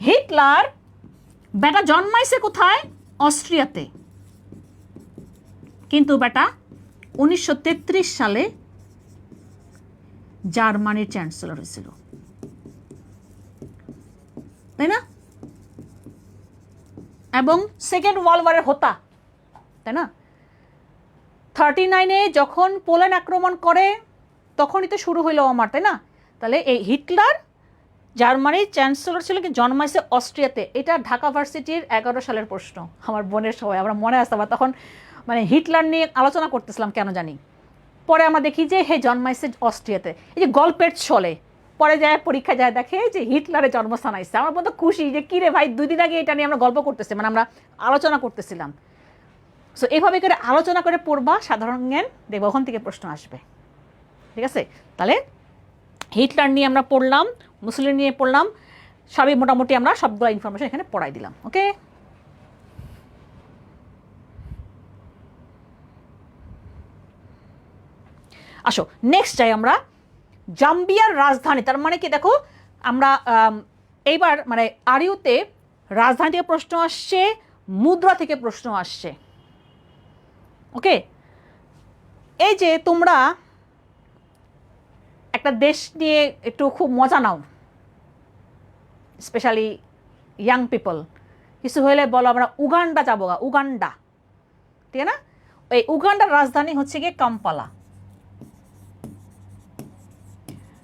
হিটলার বেটা জন্মাইছে কোথায়, অস্ট্রিয়াতে, কিন্তু বেটা 1933 সালে জার্মানির চ্যান্সেলর হয়েছিল, তাই না, এবং সেকেন্ড ওয়ার্ল্ড ওয়ারের হোতা, তাই না। 39-এ যখন পোল্যান্ড আক্রমণ করে তখনই তো শুরু হইলো আমার, তাই না। তাহলে এই হিটলার জার্মানির চ্যান্সেলর ছিল, কি জন্মাইছে অস্ট্রিয়াতে। এটা ঢাকা ভার্সিটির 11 সালের প্রশ্ন, আমার বোনের সময় আমরা মনে আসতে পার, তখন মানে হিটলার নিয়ে আলোচনা করতেছিলাম কেন জানি। পরে আমরা দেখি যে হে জন্মাইছে অস্ট্রিয়াতে, এই যে গল্পের ছলে, পরে যায় পরীক্ষা যায় দেখে যে হিটলারের জন্মস্থান আসছে। আমার বন্ধু খুশি যে কিরে ভাই, 2 দিন আগে এটা নিয়ে আমরা গল্প করতেছি, মানে আমরা আলোচনা করতেছিলাম। সো এইভাবে করে আলোচনা করে পড়বা, সাধারণ জ্ঞান দেখবো ওখান থেকে প্রশ্ন আসবে, ঠিক আছে। তাহলে হিটলার নিয়ে আমরা পড়লাম, মুসলিম নিয়ে পড়লাম, সবই মোটামুটি আমরা সবগুলো ইনফরমেশন এখানে পড়াই দিলাম। ওকে, আসো নেক্সট যাই আমরা, জাম্বিয়ার রাজধানী, তার মানে কি দেখো আমরা এইবার মানে আরিউতে রাজধানী থেকে প্রশ্ন আসছে, মুদ্রা থেকে প্রশ্ন আসছে। ওকে, এই যে তোমরা একটা দেশ নিয়ে একটু খুব মজা নাও, স্পেশালি ইয়াং পিপল, কিছু হলে বলো আমরা উগান্ডা যাবো, উগান্ডা, ঠিক না। এই উগান্ডার রাজধানী হচ্ছে গিয়ে কাম্পালা।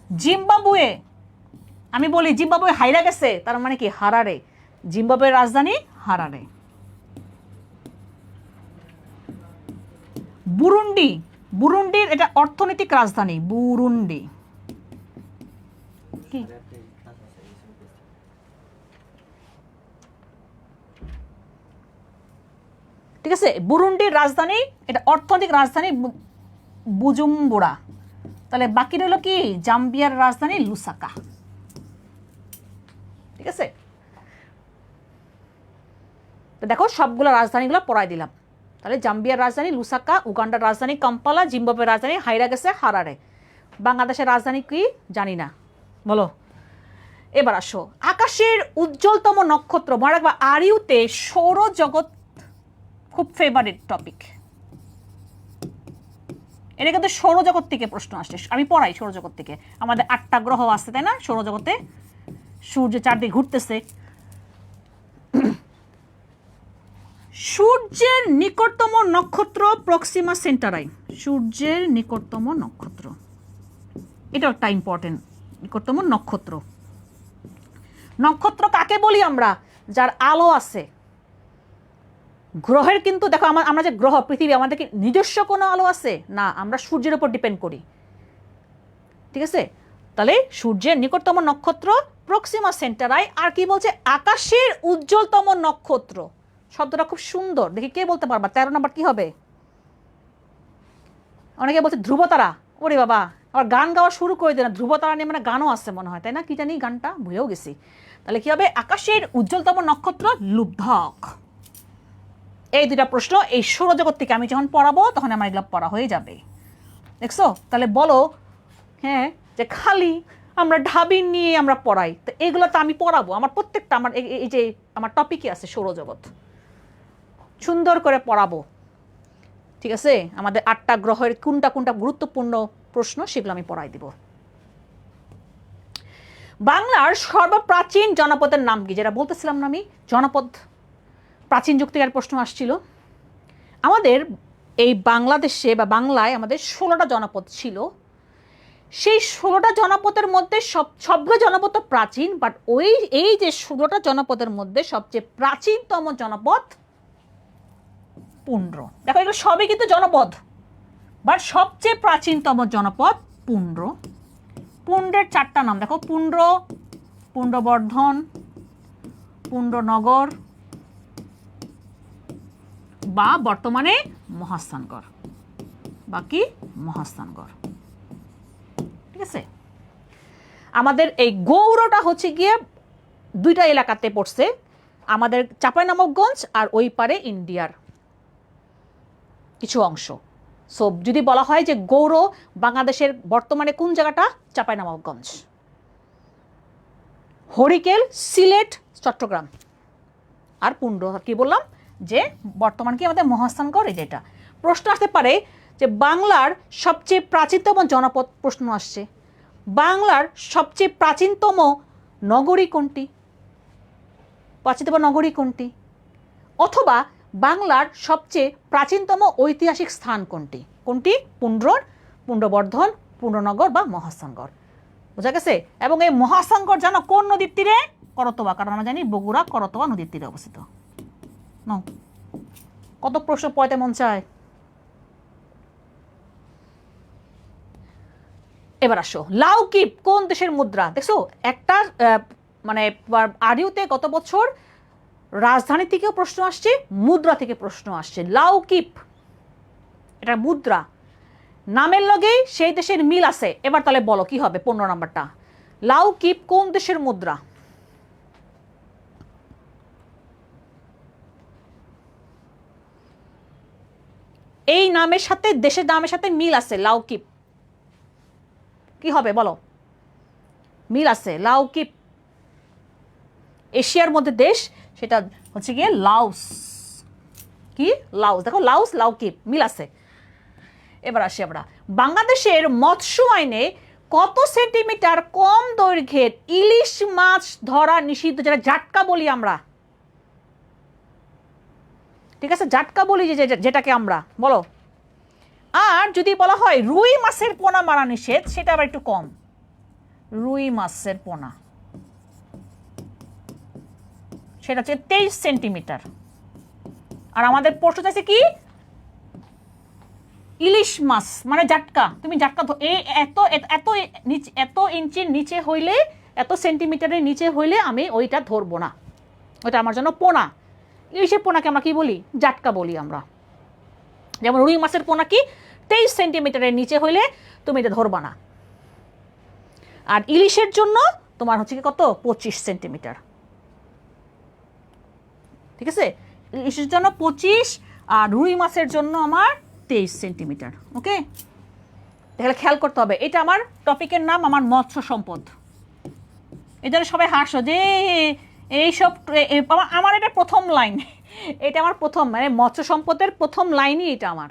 জিম্বাবুয়ে, আমি বলি জিম্বাবুয়ে হাইরা গেছে, তার মানে কি হারারে, জিম্বাবুয়ের রাজধানী হারারে। বুরুন্ডি, বুরুন্ডির এটা অর্থনৈতিক রাজধানী বুরুন্ডি। ঠিক আছে, বুরুন্ডির রাজধানী, এটা অর্থনৈতিক রাজধানী বুজুম্বুরা। তাহলে বাকি রইল কি, জাম্বিয়ার রাজধানী লুসাকা, ঠিক আছে। তো দেখো সবগুলো রাজধানীগুলো পড়াই দিলাম। তাহলে জাম্বিয়ার রাজধানী লুসাকা, উগান্ডার রাজধানী কাম্পালা, জিম্বাবুয়ের রাজধানী হাইরা গেছে হারারে, বাংলাদেশের রাজধানী কি জানি না, বলো। এবার আসো, আকাশের উজ্জ্বলতম নক্ষত্র, মনে রাখবা আরিউতে সৌরজগৎ খুব ফেভারিট টপিক, এটা কিন্তু সৌরজগৎ থেকে প্রশ্ন আসছে, আমি পড়াই সৌরজগৎ থেকে। আমাদের 8টা গ্রহ আছে, তাই না, সৌরজগতে, সূর্য চারদিকে ঘুরতেছে। সূর্যের নিকটতম নক্ষত্র প্রক্সিমা সেন্টারাই, সূর্যের নিকটতম নক্ষত্র, এটা একটা ইম্পর্টেন্ট, নিকটতম নক্ষত্র। নক্ষত্র কাকে বলি আমরা, যার আলো আছে। গ্রহের কিন্তু দেখো আমরা যে গ্রহ পৃথিবী, আমাদের কি নিজস্ব কোনো আলো আছে না, আমরা সূর্যের উপর ডিপেন্ড করি, ঠিক আছে। তাহলে সূর্যের নিকটতম নক্ষত্র প্রক্সিমা সেন্টারাই। আর কি বলছে, আকাশের উজ্জ্বলতম নক্ষত্র, শব্দটা খুব সুন্দর, দেখি কে বলতে পারবা, 13 নম্বর কি হবে। অনেকে বলছে ধ্রুবতারা, ওরে বাবা, আবার গান গাওয়া শুরু করে দেয় না, ধ্রুবতারা নিয়ে মানে গানও আছে মনে হয়, তাই না, কি জানি গানটা ভুলেও গেছি। তাহলে কি হবে, আকাশের উজ্জ্বলতম নক্ষত্র লুব্ধক। এই 2টা প্রশ্ন এই সৌরজগৎ থেকে আমি যখন পড়াবো তখন আমার এগুলো পড়া হয়ে যাবে, দেখছো। তাহলে বলো হ্যাঁ, যে খালি আমরা ঢাবি নিয়ে আমরা পড়াই, তো এগুলো তো আমি পড়াবো, আমার প্রত্যেকটা আমার এই যে আমার টপিকই আছে সৌরজগৎ, সুন্দর করে পড়াবো, ঠিক আছে। আমাদের 8টা গ্রহের কোনটা কোনটা গুরুত্বপূর্ণ প্রশ্ন সেগুলো আমি পড়াই দিব। বাংলার সর্বপ্রাচীন জনপদের নাম কি, যেটা বলতেছিলাম না আমি, জনপদ প্রাচীন যুগ থেকে প্রশ্ন আসছিল। আমাদের এই বাংলাদেশে বা বাংলায় আমাদের 16টা জনপদ ছিল। সেই 16টা জনপদের মধ্যে সবগুলো জনপদ তো প্রাচীন, বাট এই যে 16টা জনপদের মধ্যে সবচেয়ে প্রাচীনতম জনপদ পুন্ড্র। দেখো এগুলো সবই কিন্তু জনপদ, বাট সবচেয়ে প্রাচীনতম জনপদ পুন্ড্র। পুণ্ড্রের 4টা নাম দেখো, পুণ্ড্র, পুণ্ড্রবর্ধন, পুণ্ড্রনগর বা বর্তমানে মহাস্থানগড়, বাকি মহাস্থানগড়। ঠিক আছে, আমাদের এই গৌড়টা হচ্ছে গিয়ে 2টা এলাকাতে পড়ছে, আমাদের চাঁপাইনবাবগঞ্জ আর ওই পারে ইন্ডিয়ার কিছু অংশ। সো যদি বলা হয় যে গৌড় বাংলাদেশের বর্তমানে কোন জায়গাটা, চাঁপাইনবাবগঞ্জ। হরিকেল সিলেট চট্টগ্রাম, আর পুণ্ড্র কি বললাম যে বর্তমান কি আমাদের মহাস্থানগড়, এই যেটা। প্রশ্ন আসতে পারে যে বাংলার সবচেয়ে প্রাচীনতম জনপদ, প্রশ্ন আসছে বাংলার সবচেয়ে প্রাচীনতম নগরী কোনটি, প্রাচীনতম নগরী কোনটি, অথবা বাংলার সবচেয়ে প্রাচীনতম ঐতিহাসিক স্থান কোনটি, কোনটি, পুণ্ড্রবর্ধন, পুণ্ড্রনগর বা মহাস্থানগড়। বোঝা গেছে? এবং এই মহাস্থানগড় জানো কোন নদীর তীরে, করতোয়া, কারণ আমরা জানি বগুড়া করতোয়া নদীর তীরে অবস্থিত। কত প্রশ্ন পড়তে মন চায়। এবার আসো, লাউকিপ কোন দেশের মুদ্রা? দেখছো একটা মানে আরিউতে গত বছর রাজধানী থেকেও প্রশ্ন আসছে, মুদ্রা থেকে প্রশ্ন আসছে। লাউকিপ এটা মুদ্রা, নামের লগেই সেই দেশের মিল আছে। এবার তাহলে বলো কি হবে 15 নাম্বারটা। লাউকিপ কোন দেশের মুদ্রা? এই নামের সাথে দেশের নামের সাথে মিল আছে, লাউকিপ কি হবে বলো? মিল আছে, লাউকিপ এশিয়ার মধ্যে দেশ, সেটা হচ্ছে গিয়ে লাওস। কি লাওস, দেখো লাওস লাউকিপ মিল আছে। এবার আসি আমরা, বাংলাদেশের মৎস্য আইনে কত সেন্টিমিটার কম দৈর্ঘ্যের ইলিশ মাছ ধরা নিষিদ্ধ, যেটা জাটকা বলি আমরা। ঠিক আছে, জাটকা বলি যেটাকে আমরা, বলো। আর যদি বলা হয় রুই মাছের পোনা মারা নিষেধ, সেটা আবার একটু কম। রুই মাছের পোনা সেটা হচ্ছে 23 সেন্টিমিটার। আর আমাদের প্রশ্ন চাইছে কি, ইলিশ মাছ মানে জাটকা। তুমি জাটকা এত এত এত ইঞ্চির নিচে হইলে, এত সেন্টিমিটারের নিচে হইলে আমি ওইটা ধরবো না, ওইটা আমার জন্য পোনা। ইলিশের পোনাকে আমরা কি বলি, জাটকা বলি আমরা। যেমন রুই মাছের পোনা কি 23 সেন্টিমিটারের নিচে হইলে তুমি এটা ধরবা না। আর ইলিশের জন্য তোমার হচ্ছে কি কত, 25 সেন্টিমিটার। ঠিক আছে, ইলিশের জন্য 25 আর রুই মাছের জন্য আমার 23 সেন্টিমিটার। ওকে, তাহলে খেয়াল করতে হবে, এটা আমার টপিকের নাম, আমার মৎস্য সম্পদ। এই জন্য সবাই হাসো যে এইসব, আমার এটা প্রথম লাইন, এটা আমার প্রথম, মানে মৎস্য সম্পদের প্রথম লাইনই এটা আমার,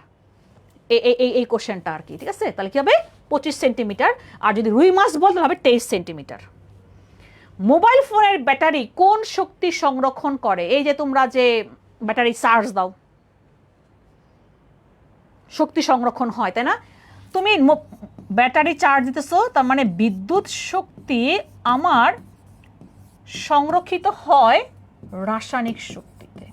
এই কোশ্চেনটা আর কি। ঠিক আছে, তাহলে কি হবে 25 সেন্টিমিটার, আর যদি রুই মাছ বলতে হবে 23 সেন্টিমিটার। মোবাইল ফোনের ব্যাটারি কোন শক্তি সংরক্ষণ করে? এই যে তোমরা যে ব্যাটারি চার্জ দাও, শক্তি সংরক্ষণ হয়, তাই না? তুমি ব্যাটারি চার্জ দিতেছো, তার মানে বিদ্যুৎ শক্তি আমার সংরক্ষিত হয় রাসায়নিক শক্তিতে।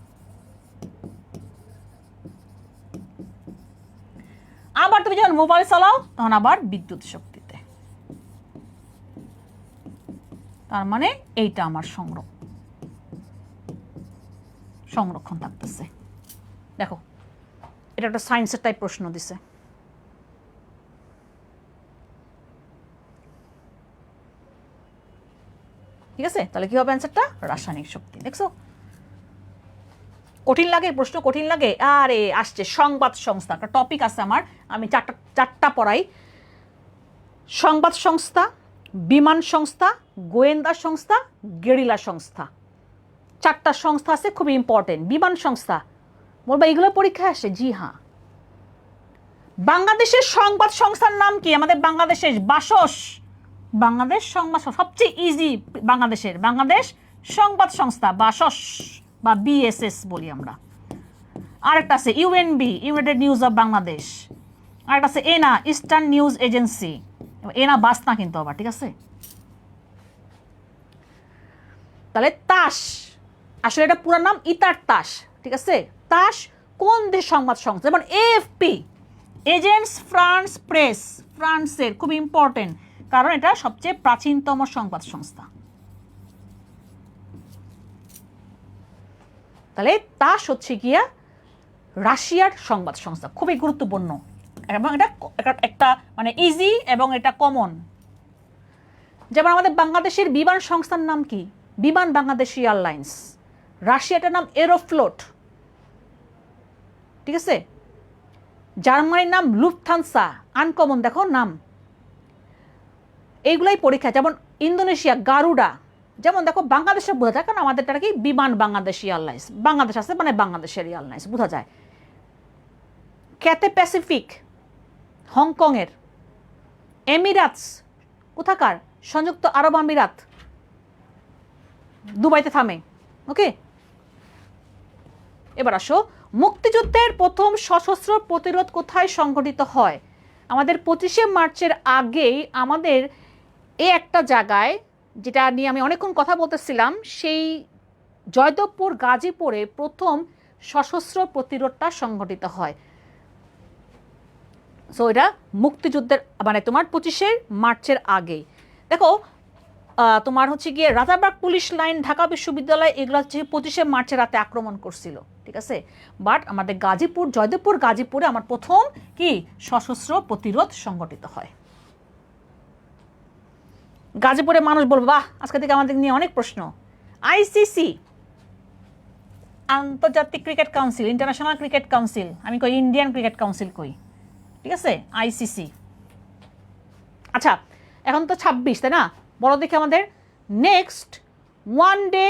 আবার তুমি যখন মোবাইল চালাও তখন আবার বিদ্যুৎ শক্তিতে। তার মানে এইটা আমার সংরক্ষণ থাকতেছে। দেখো, এটা একটা সায়েন্সের টাইপ প্রশ্ন দিছে। ঠিক আছে, তাহলে কি হবে অ্যান্সারটা, রাসায়নিক শক্তি। দেখছো কঠিন লাগে প্রশ্ন, কঠিন লাগে। আরে আসছে সংবাদ সংস্থা, একটা টপিক আছে আমার, আমি চারটা পড়াই। সংবাদ সংস্থা, বিমান সংস্থা, গোয়েন্দা সংস্থা, গেরিলা সংস্থা, 4টা সংস্থা আছে, খুব ইম্পর্টেন্ট। বিমান সংস্থা বলবা এগুলো পরীক্ষায় আসে? জি হ্যাঁ। বাংলাদেশের সংবাদ সংস্থার নাম কি? আমাদের বাংলাদেশের বাসস, বাংলাদেশ সংবাদ, সবচেয়ে ইজি বাংলাদেশ সংবাদ সংস্থা, বাসস বা বিএসএস বলি আমরা। আরেকটা আছে UNB, United news of Bangladesh. আরেকটা আছে এনা, ইস্টার্ন নিউজ এজেন্সি। এনা বাস না কিন্তু আবার, ঠিক আছে। তাহলে তাস, আসলে এটা পুরো নাম ইতার তাস। ঠিক আছে, তাস কোন দেশ সংবাদ সংস্থা? যেমন এএফপি, এজেন্স ফ্রান্স প্রেস, ফ্রান্সের, খুব ইম্পর্টেন্ট, কারণ এটা সবচেয়ে প্রাচীনতম সংবাদ সংস্থা। তাহলে তাস হচ্ছে গিয়া রাশিয়ার সংবাদ সংস্থা, খুবই গুরুত্বপূর্ণ এবং এটা একটা মানে ইজি এবং এটা কমন। যেমন আমাদের বাংলাদেশের বিমান সংস্থার নাম কি? বিমান বাংলাদেশ এয়ারলাইন্স। রাশিয়াটার নাম এরোফ্লোট, ঠিক আছে? জার্মানির নাম লুফথানসা, আনকমন দেখো নাম। এইগুলাই পরীক্ষা। যেমন ইন্দোনেশিয়া গারুডা। যেমন দেখো বাংলাদেশে বোঝা যায়, কারণ আমাদেরটা কি বিমান বাংলাদেশ এয়ারলাইন্স, বাংলাদেশ আছে মানে বাংলাদেশের এয়ারলাইন্স বোঝা যায়। ক্যাথে প্যাসিফিক হংকংয়ের। এমিরাটস কোথাকার? সংযুক্ত আরব আমিরাত, দুবাইতে থামে। ওকে, এবার আসো, মুক্তিযুদ্ধের প্রথম সশস্ত্র প্রতিরোধ কোথায় সংঘটিত হয়? আমাদের 25শে মার্চের আগেই আমাদের এই একটা জায়গায়, যেটা নিয়ে আমি অনেকক্ষণ কথা বলতেছিলাম, সেই জয়দেবপুর গাজীপুরে প্রথম সশস্ত্র প্রতিরোধটা সংঘটিত হয়। সো এটা মুক্তিযুদ্ধের মানে তোমার 25শে মার্চের আগেই। দেখো তোমার হচ্ছে গিয়ে রাজারবাগ পুলিশ লাইন, ঢাকা বিশ্ববিদ্যালয়, এগুলো হচ্ছে 25শে মার্চের রাতে আক্রমণ করছিল, ঠিক আছে? বাট আমাদের গাজীপুর, জয়দেবপুর গাজীপুরে আমার প্রথম কি সশস্ত্র প্রতিরোধ সংগঠিত হয়। গাজীপুরে মানুষ বলবো বাহ, আজকে থেকে আমাদের নিয়ে অনেক প্রশ্ন। আইসিসি, আন্তর্জাতিক cricket council, international cricket council, আমি কই ইন্ডিয়ান ক্রিকেট কাউন্সিল কই, ঠিক আছে? আইসিসি। আচ্ছা, এখন তো 26, তাই না? বড় দেখে আমাদের নেক্সট ওয়ান ডে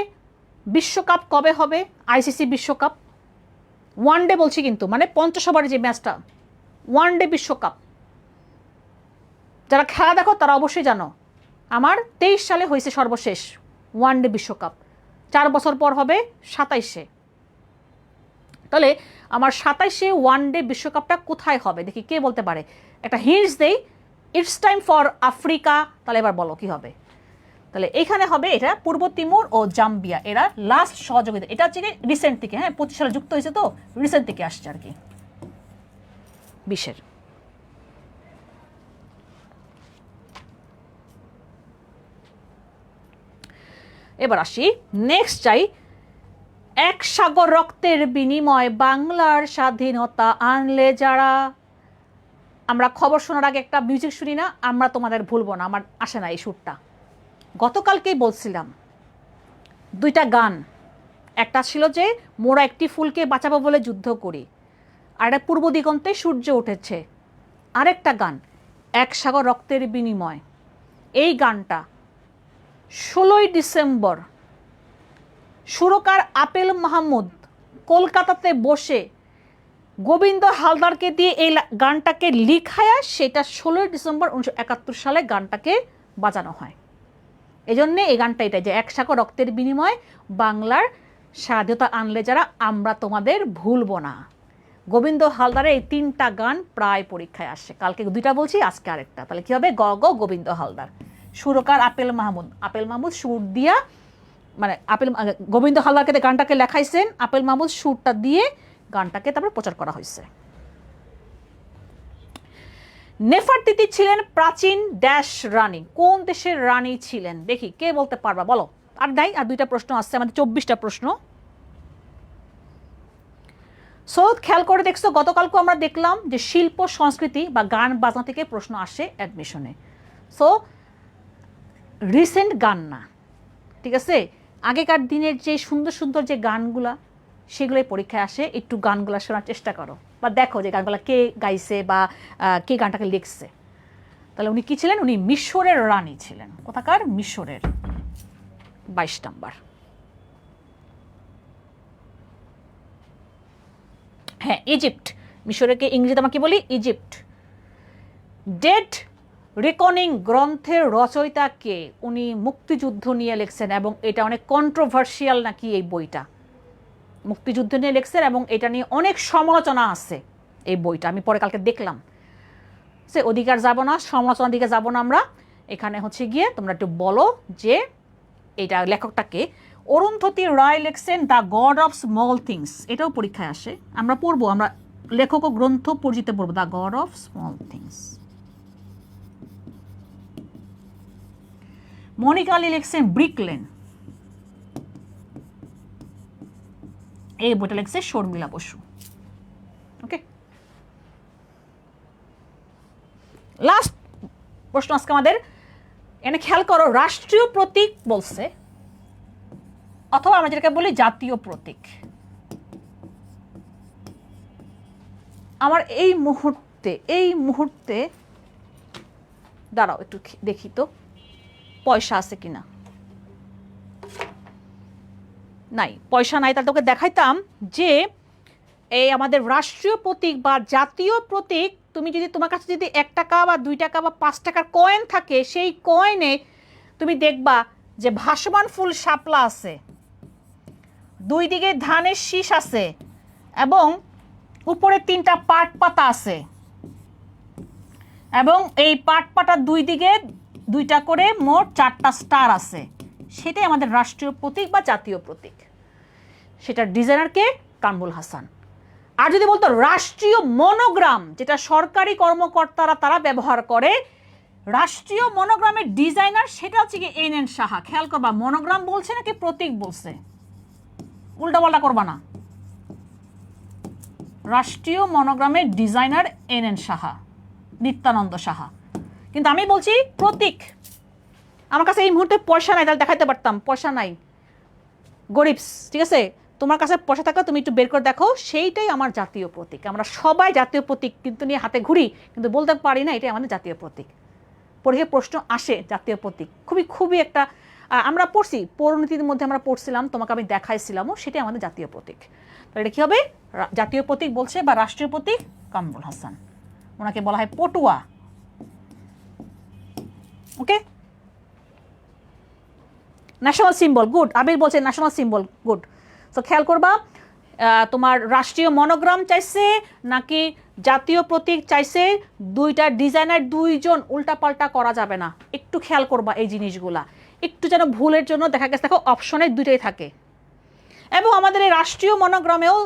বিশ্বকাপ কবে হবে? আইসিসি বিশ্বকাপ ওয়ান ডে বলছি কিন্তু, মানে 50 ওভারের যে ম্যাচটা, ওয়ান ডে বিশ্বকাপ। যারা খেলা দেখো তারা অবশ্যই জানো, আমার 23 সালে হয়েছে সর্বশেষ ওয়ান ডে বিশ্বকাপ। 4 বছর পর হবে 27-এ। তাহলে আমার 27-এ ওয়ান ডে বিশ্বকাপটা কোথায় হবে দেখি, কে বলতে পারে? একটা হিন্টস দেই, ইটস টাইম ফর আফ্রিকা। তাহলে এবার বলো কি হবে? তাহলে এইখানে হবে এটা পূর্ব তিমুর ও জাম্বিয়া, এরা লাস্ট সহযোগিতা। এটা হচ্ছে রিসেন্ট থেকে, হ্যাঁ 25 সালে যুক্ত হয়েছে, তো রিসেন্ট থেকে আসছে আর কি 20-এর। এবার আসি নেক্সট যাই, এক সাগর রক্তের বিনিময় বাংলার স্বাধীনতা আনলে যারা। আমরা খবর শোনার আগে একটা মিউজিক শুনি না? আমরা তোমাদের ভুলবো না, আমার আসে না এই সুরটা। গতকালকেই বলছিলাম 2টা গান, একটা ছিল যে মোরা একটি ফুলকে বাঁচাবো বলে যুদ্ধ করি, আর একটা পূর্ব দিগন্তে সূর্য উঠেছে। আরেকটা গান এক সাগর রক্তের বিনিময়। এই গানটা 16ই ডিসেম্বর সুরকার আপেল মাহমুদ কলকাতাতে বসে গোবিন্দ হালদারকে দিয়ে এই গানটাকে লিখায়া, সেটা 16ই ডিসেম্বর 1971 সালে গানটাকে বাজানো হয়। এই জন্যে এই গানটা এটা, যে এক সাগর রক্তের বিনিময় বাংলার স্বাধীনতা আনলে যারা, আমরা তোমাদের ভুলবো না। গোবিন্দ হালদারের এই 3টা গান প্রায় পরীক্ষায় আসে। কালকে 2টা বলছি, আজকে আরেকটা। তাহলে কি হবে? গ গ গোবিন্দ হালদার। সুরকার আপেল মাহমুদ, আপেল মাহমুদ সুর দিয়া, মানে গোবিন্দ হালদারকে গানটাকে লেখাইছেন, আপেল মাহমুদ সুরটা দিয়ে গানটাকে তারপর প্রচার করা হয়েছে। নেফারতিতি ছিলেন প্রাচীন ড্যাশ রানী। কোন দেশের রানী ছিলেন দেখি, কে বলতে পারবা বলো? আর নাই, আর 2টা প্রশ্ন আসছে, আমাদের 24টা প্রশ্ন। সো খেয়াল করে দেখছো, গতকালকে আমরা দেখলাম যে শিল্প সংস্কৃতি বা গান বাজনা থেকে প্রশ্ন আসে অ্যাডমিশনে। সো রিসেন্ট গান না, ঠিক আছে? আগেকার দিনের যে সুন্দর সুন্দর যে গানগুলা, সেগুলোই পরীক্ষায় আসে। একটু গানগুলো শোনার চেষ্টা করো বা দেখো যে গানগুলো কে গাইছে বা কে গানটাকে লিখছে। তাহলে উনি কি ছিলেন? উনি মিশরের রানী ছিলেন। কোথাকার? মিশরের। 22 নাম্বার। হ্যাঁ, ইজিপ্ট। মিশরকে ইংরেজিতে আমরা কি বলি? ইজিপ্ট। ডেড রেকনিং গ্রন্থের রচয়িতা কে? উনি মুক্তিযুদ্ধ নিয়ে লিখছেন এবং এটা অনেক কন্ট্রোভার্সিয়াল নাকি এই বইটা। মুক্তিযুদ্ধ নিয়ে লিখছেন এবং এটা নিয়ে অনেক সমালোচনা আছে এই বইটা। আমি পরে কালকে দেখলাম। সে অধিকার যাব না, সমালোচনার দিকে যাব না আমরা। এখানে হচ্ছে গিয়ে তোমরা একটু বলো যে এটা লেখকটাকে। অরুন্ধতী রায় লিখছেন the God of Small things, এটাও পরীক্ষায় আসে। আমরা পড়বো, আমরা লেখক ও গ্রন্থ পরিচিত পড়বো, the God of Small Things. Monica Ali লিখছেন ব্রিক লেন, এই বইটা লিখছে শর্মিলা বসু। ওকে, লাস্ট প্রশ্ন আজকে আমাদের, এনে খেয়াল করো, রাষ্ট্রীয় প্রতীক বলছে, অথবা আমরা যেটাকে বলি জাতীয় প্রতীক। আমার এই মুহূর্তে দাঁড়াও একটু দেখি তো পয়সা আছে কিনা। নাই, পয়সা নাই, তাহলে তোকে দেখাইতাম যে এই আমাদের রাষ্ট্রীয় প্রতীক বা জাতীয় প্রতীক, তুমি যদি তোমার কাছে যদি 1 টাকা বা 2 টাকা বা 5 টাকার কয়েন থাকে, সেই কয়েনে তুমি দেখবা যে ভাসমান ফুল শাপলা আছে, 2 দিকে ধানের শীষ আছে, এবং উপরে 3টা পাট পাতা আছে, এবং এই পাট পাতার 2 দিকে 2টা করে মোট 4টা স্টার আছে। সেটাই আমাদের রাষ্ট্রীয় প্রতীক বা জাতীয় প্রতীক। সেটার ডিজাইনার কে? কামরুল হাসান। আর যদি বলতো রাষ্ট্রীয় মনোগ্রাম, যেটা সরকারি কর্মকর্তারা তারা ব্যবহার করে, রাষ্ট্রীয় মনোগ্রামের ডিজাইনার সেটা হচ্ছে কি NN সাহা। খেয়াল করবা, মনোগ্রাম বলছে নাকি প্রতীক বলছে, উল্টাপাল্টা করবা না। রাষ্ট্রীয় মনোগ্রামের ডিজাইনার NN সাহা, নিত্যানন্দ সাহা। কিন্তু আমি বলছি প্রতীক। আমার কাছে এই মুহূর্তে পয়সা নাই, তাহলে দেখাইতে পারতাম, পয়সা নাই, গরিবস, ঠিক আছে। তোমার কাছে পয়সা থাকলে তুমি একটু বের করে দেখো, সেইটাই আমার জাতীয় প্রতীক। আমরা সবাই জাতীয় প্রতীক কিন্তু নিয়ে হাতে ঘুরি, কিন্তু বলতে পারি না এটাই আমাদের জাতীয় প্রতীক। পরীক্ষায় প্রশ্ন আসে জাতীয় প্রতীক, খুবই একটা, আমরা পড়ছি পৌরনীতির মধ্যে আমরা পড়ছিলাম, তোমাকে আমি দেখাইছিলামও, সেটাই আমাদের জাতীয় প্রতীক। তাহলে এটা কী হবে? জাতীয় প্রতীক বলছে বা রাষ্ট্রীয় প্রতীক কামরুল হাসান, ওনাকে বলা হয় পটুয়া। ওকে, ন্যাশনাল সিম্বল, গুড। আবির বলছে ন্যাশনাল সিম্বল, গুড। তো খেয়াল করবা, তোমার রাষ্ট্রীয় মনোগ্রাম চাইছে নাকি জাতীয় প্রতীক চাইছে, 2টা ডিজাইনার 2জন, উল্টাপাল্টা করা যাবে না। একটু খেয়াল করবা এই জিনিসগুলা, একটু যেন ভুলের জন্য দেখা গেছে, দেখো অপশনে 2টাই থাকে। এবং আমাদের এই রাষ্ট্রীয় মনোগ্রামেও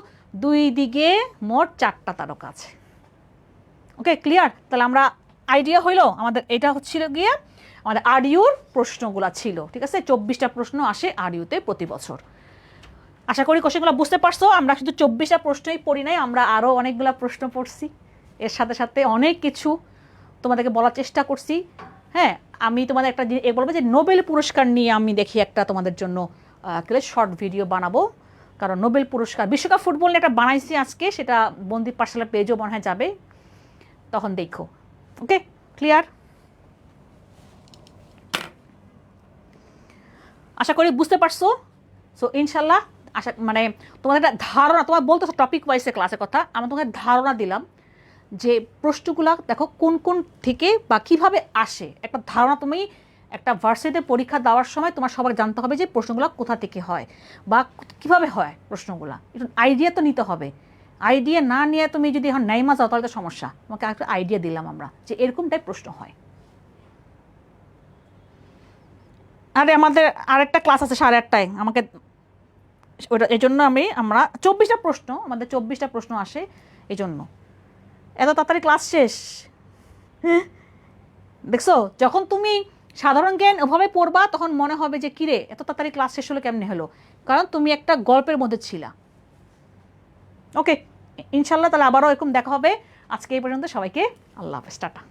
2 দিকে মোট 4টা তারকা আছে। ওকে, ক্লিয়ার? তাহলে আমরা আইডিয়া হইলো আমাদের, এটা হচ্ছিল গিয়ে আমাদের আরইউর প্রশ্নগুলা ছিল, ঠিক আছে। 24টা প্রশ্ন আসে আরইউতে প্রতি বছর। আশা করি কোশ্চেনগুলো বুঝতে পারছো। আমরা শুধু 24টা প্রশ্নই পড়ি নাই, আমরা আরও অনেকগুলো প্রশ্ন পড়ছি, এর সাথে সাথে অনেক কিছু তোমাদেরকে বলার চেষ্টা করছি। হ্যাঁ, আমি তোমাদের একটা বলবো যে নোবেল পুরস্কার নিয়ে আমি দেখি একটা তোমাদের জন্য শর্ট ভিডিও বানাবো, কারণ নোবেল পুরস্কার বিশ্বকাপ ফুটবল নিয়ে একটা বানাইছি আজকে, সেটা বন্দি পাঠশালার পেজও মনে হয় যাবে, তখন দেখো। ওকে, ক্লিয়ার? আশা করি বুঝতে পারছো। সো ইনশাল্লাহ, মানে তোমাদের একটা ধারণা, তোমার বলতেছো টপিক ওয়াইজে ক্লাসের কথা, আমরা তোমাদের ধারণা দিলাম যে প্রশ্নগুলো দেখো কোন কোন থেকে বা কিভাবে আসে, একটা ধারণা। তুমি একটা ভার্সিটিতে পরীক্ষা দেওয়ার সময় তোমার সবার জানতে হবে যে প্রশ্নগুলো কোথা থেকে হয় বা কিভাবে হয় প্রশ্নগুলো, একটু আইডিয়া তো নিতে হবে। আইডিয়া না নিয়ে তুমি যদি এখন নাইমা যাও তাহলে তো সমস্যা। তোমাকে একটা আইডিয়া দিলাম আমরা যে এরকম টাইপ প্রশ্ন হয়। আরে আমাদের আরেকটা ক্লাস আছে 8:30টায়, আমাকে ওটা, এই জন্য আমরা 24টা প্রশ্ন, আমাদের 24টা প্রশ্ন আসে, এই জন্য এত তাড়াতাড়ি ক্লাস শেষ। হ্যাঁ, দেখছো, যখন তুমি সাধারণ জ্ঞান ওভাবে পড়বা তখন মনে হবে যে কিরে এত তাড়াতাড়ি ক্লাস শেষ হলো কেমনে হলো, কারণ তুমি একটা গল্পের মধ্যে ছিলা। ওকে, ইনশাল্লাহ তাহলে আবারও এরকম দেখা হবে। আজকে এই পর্যন্ত, সবাইকে আল্লাহ হাফেজ, টাটা।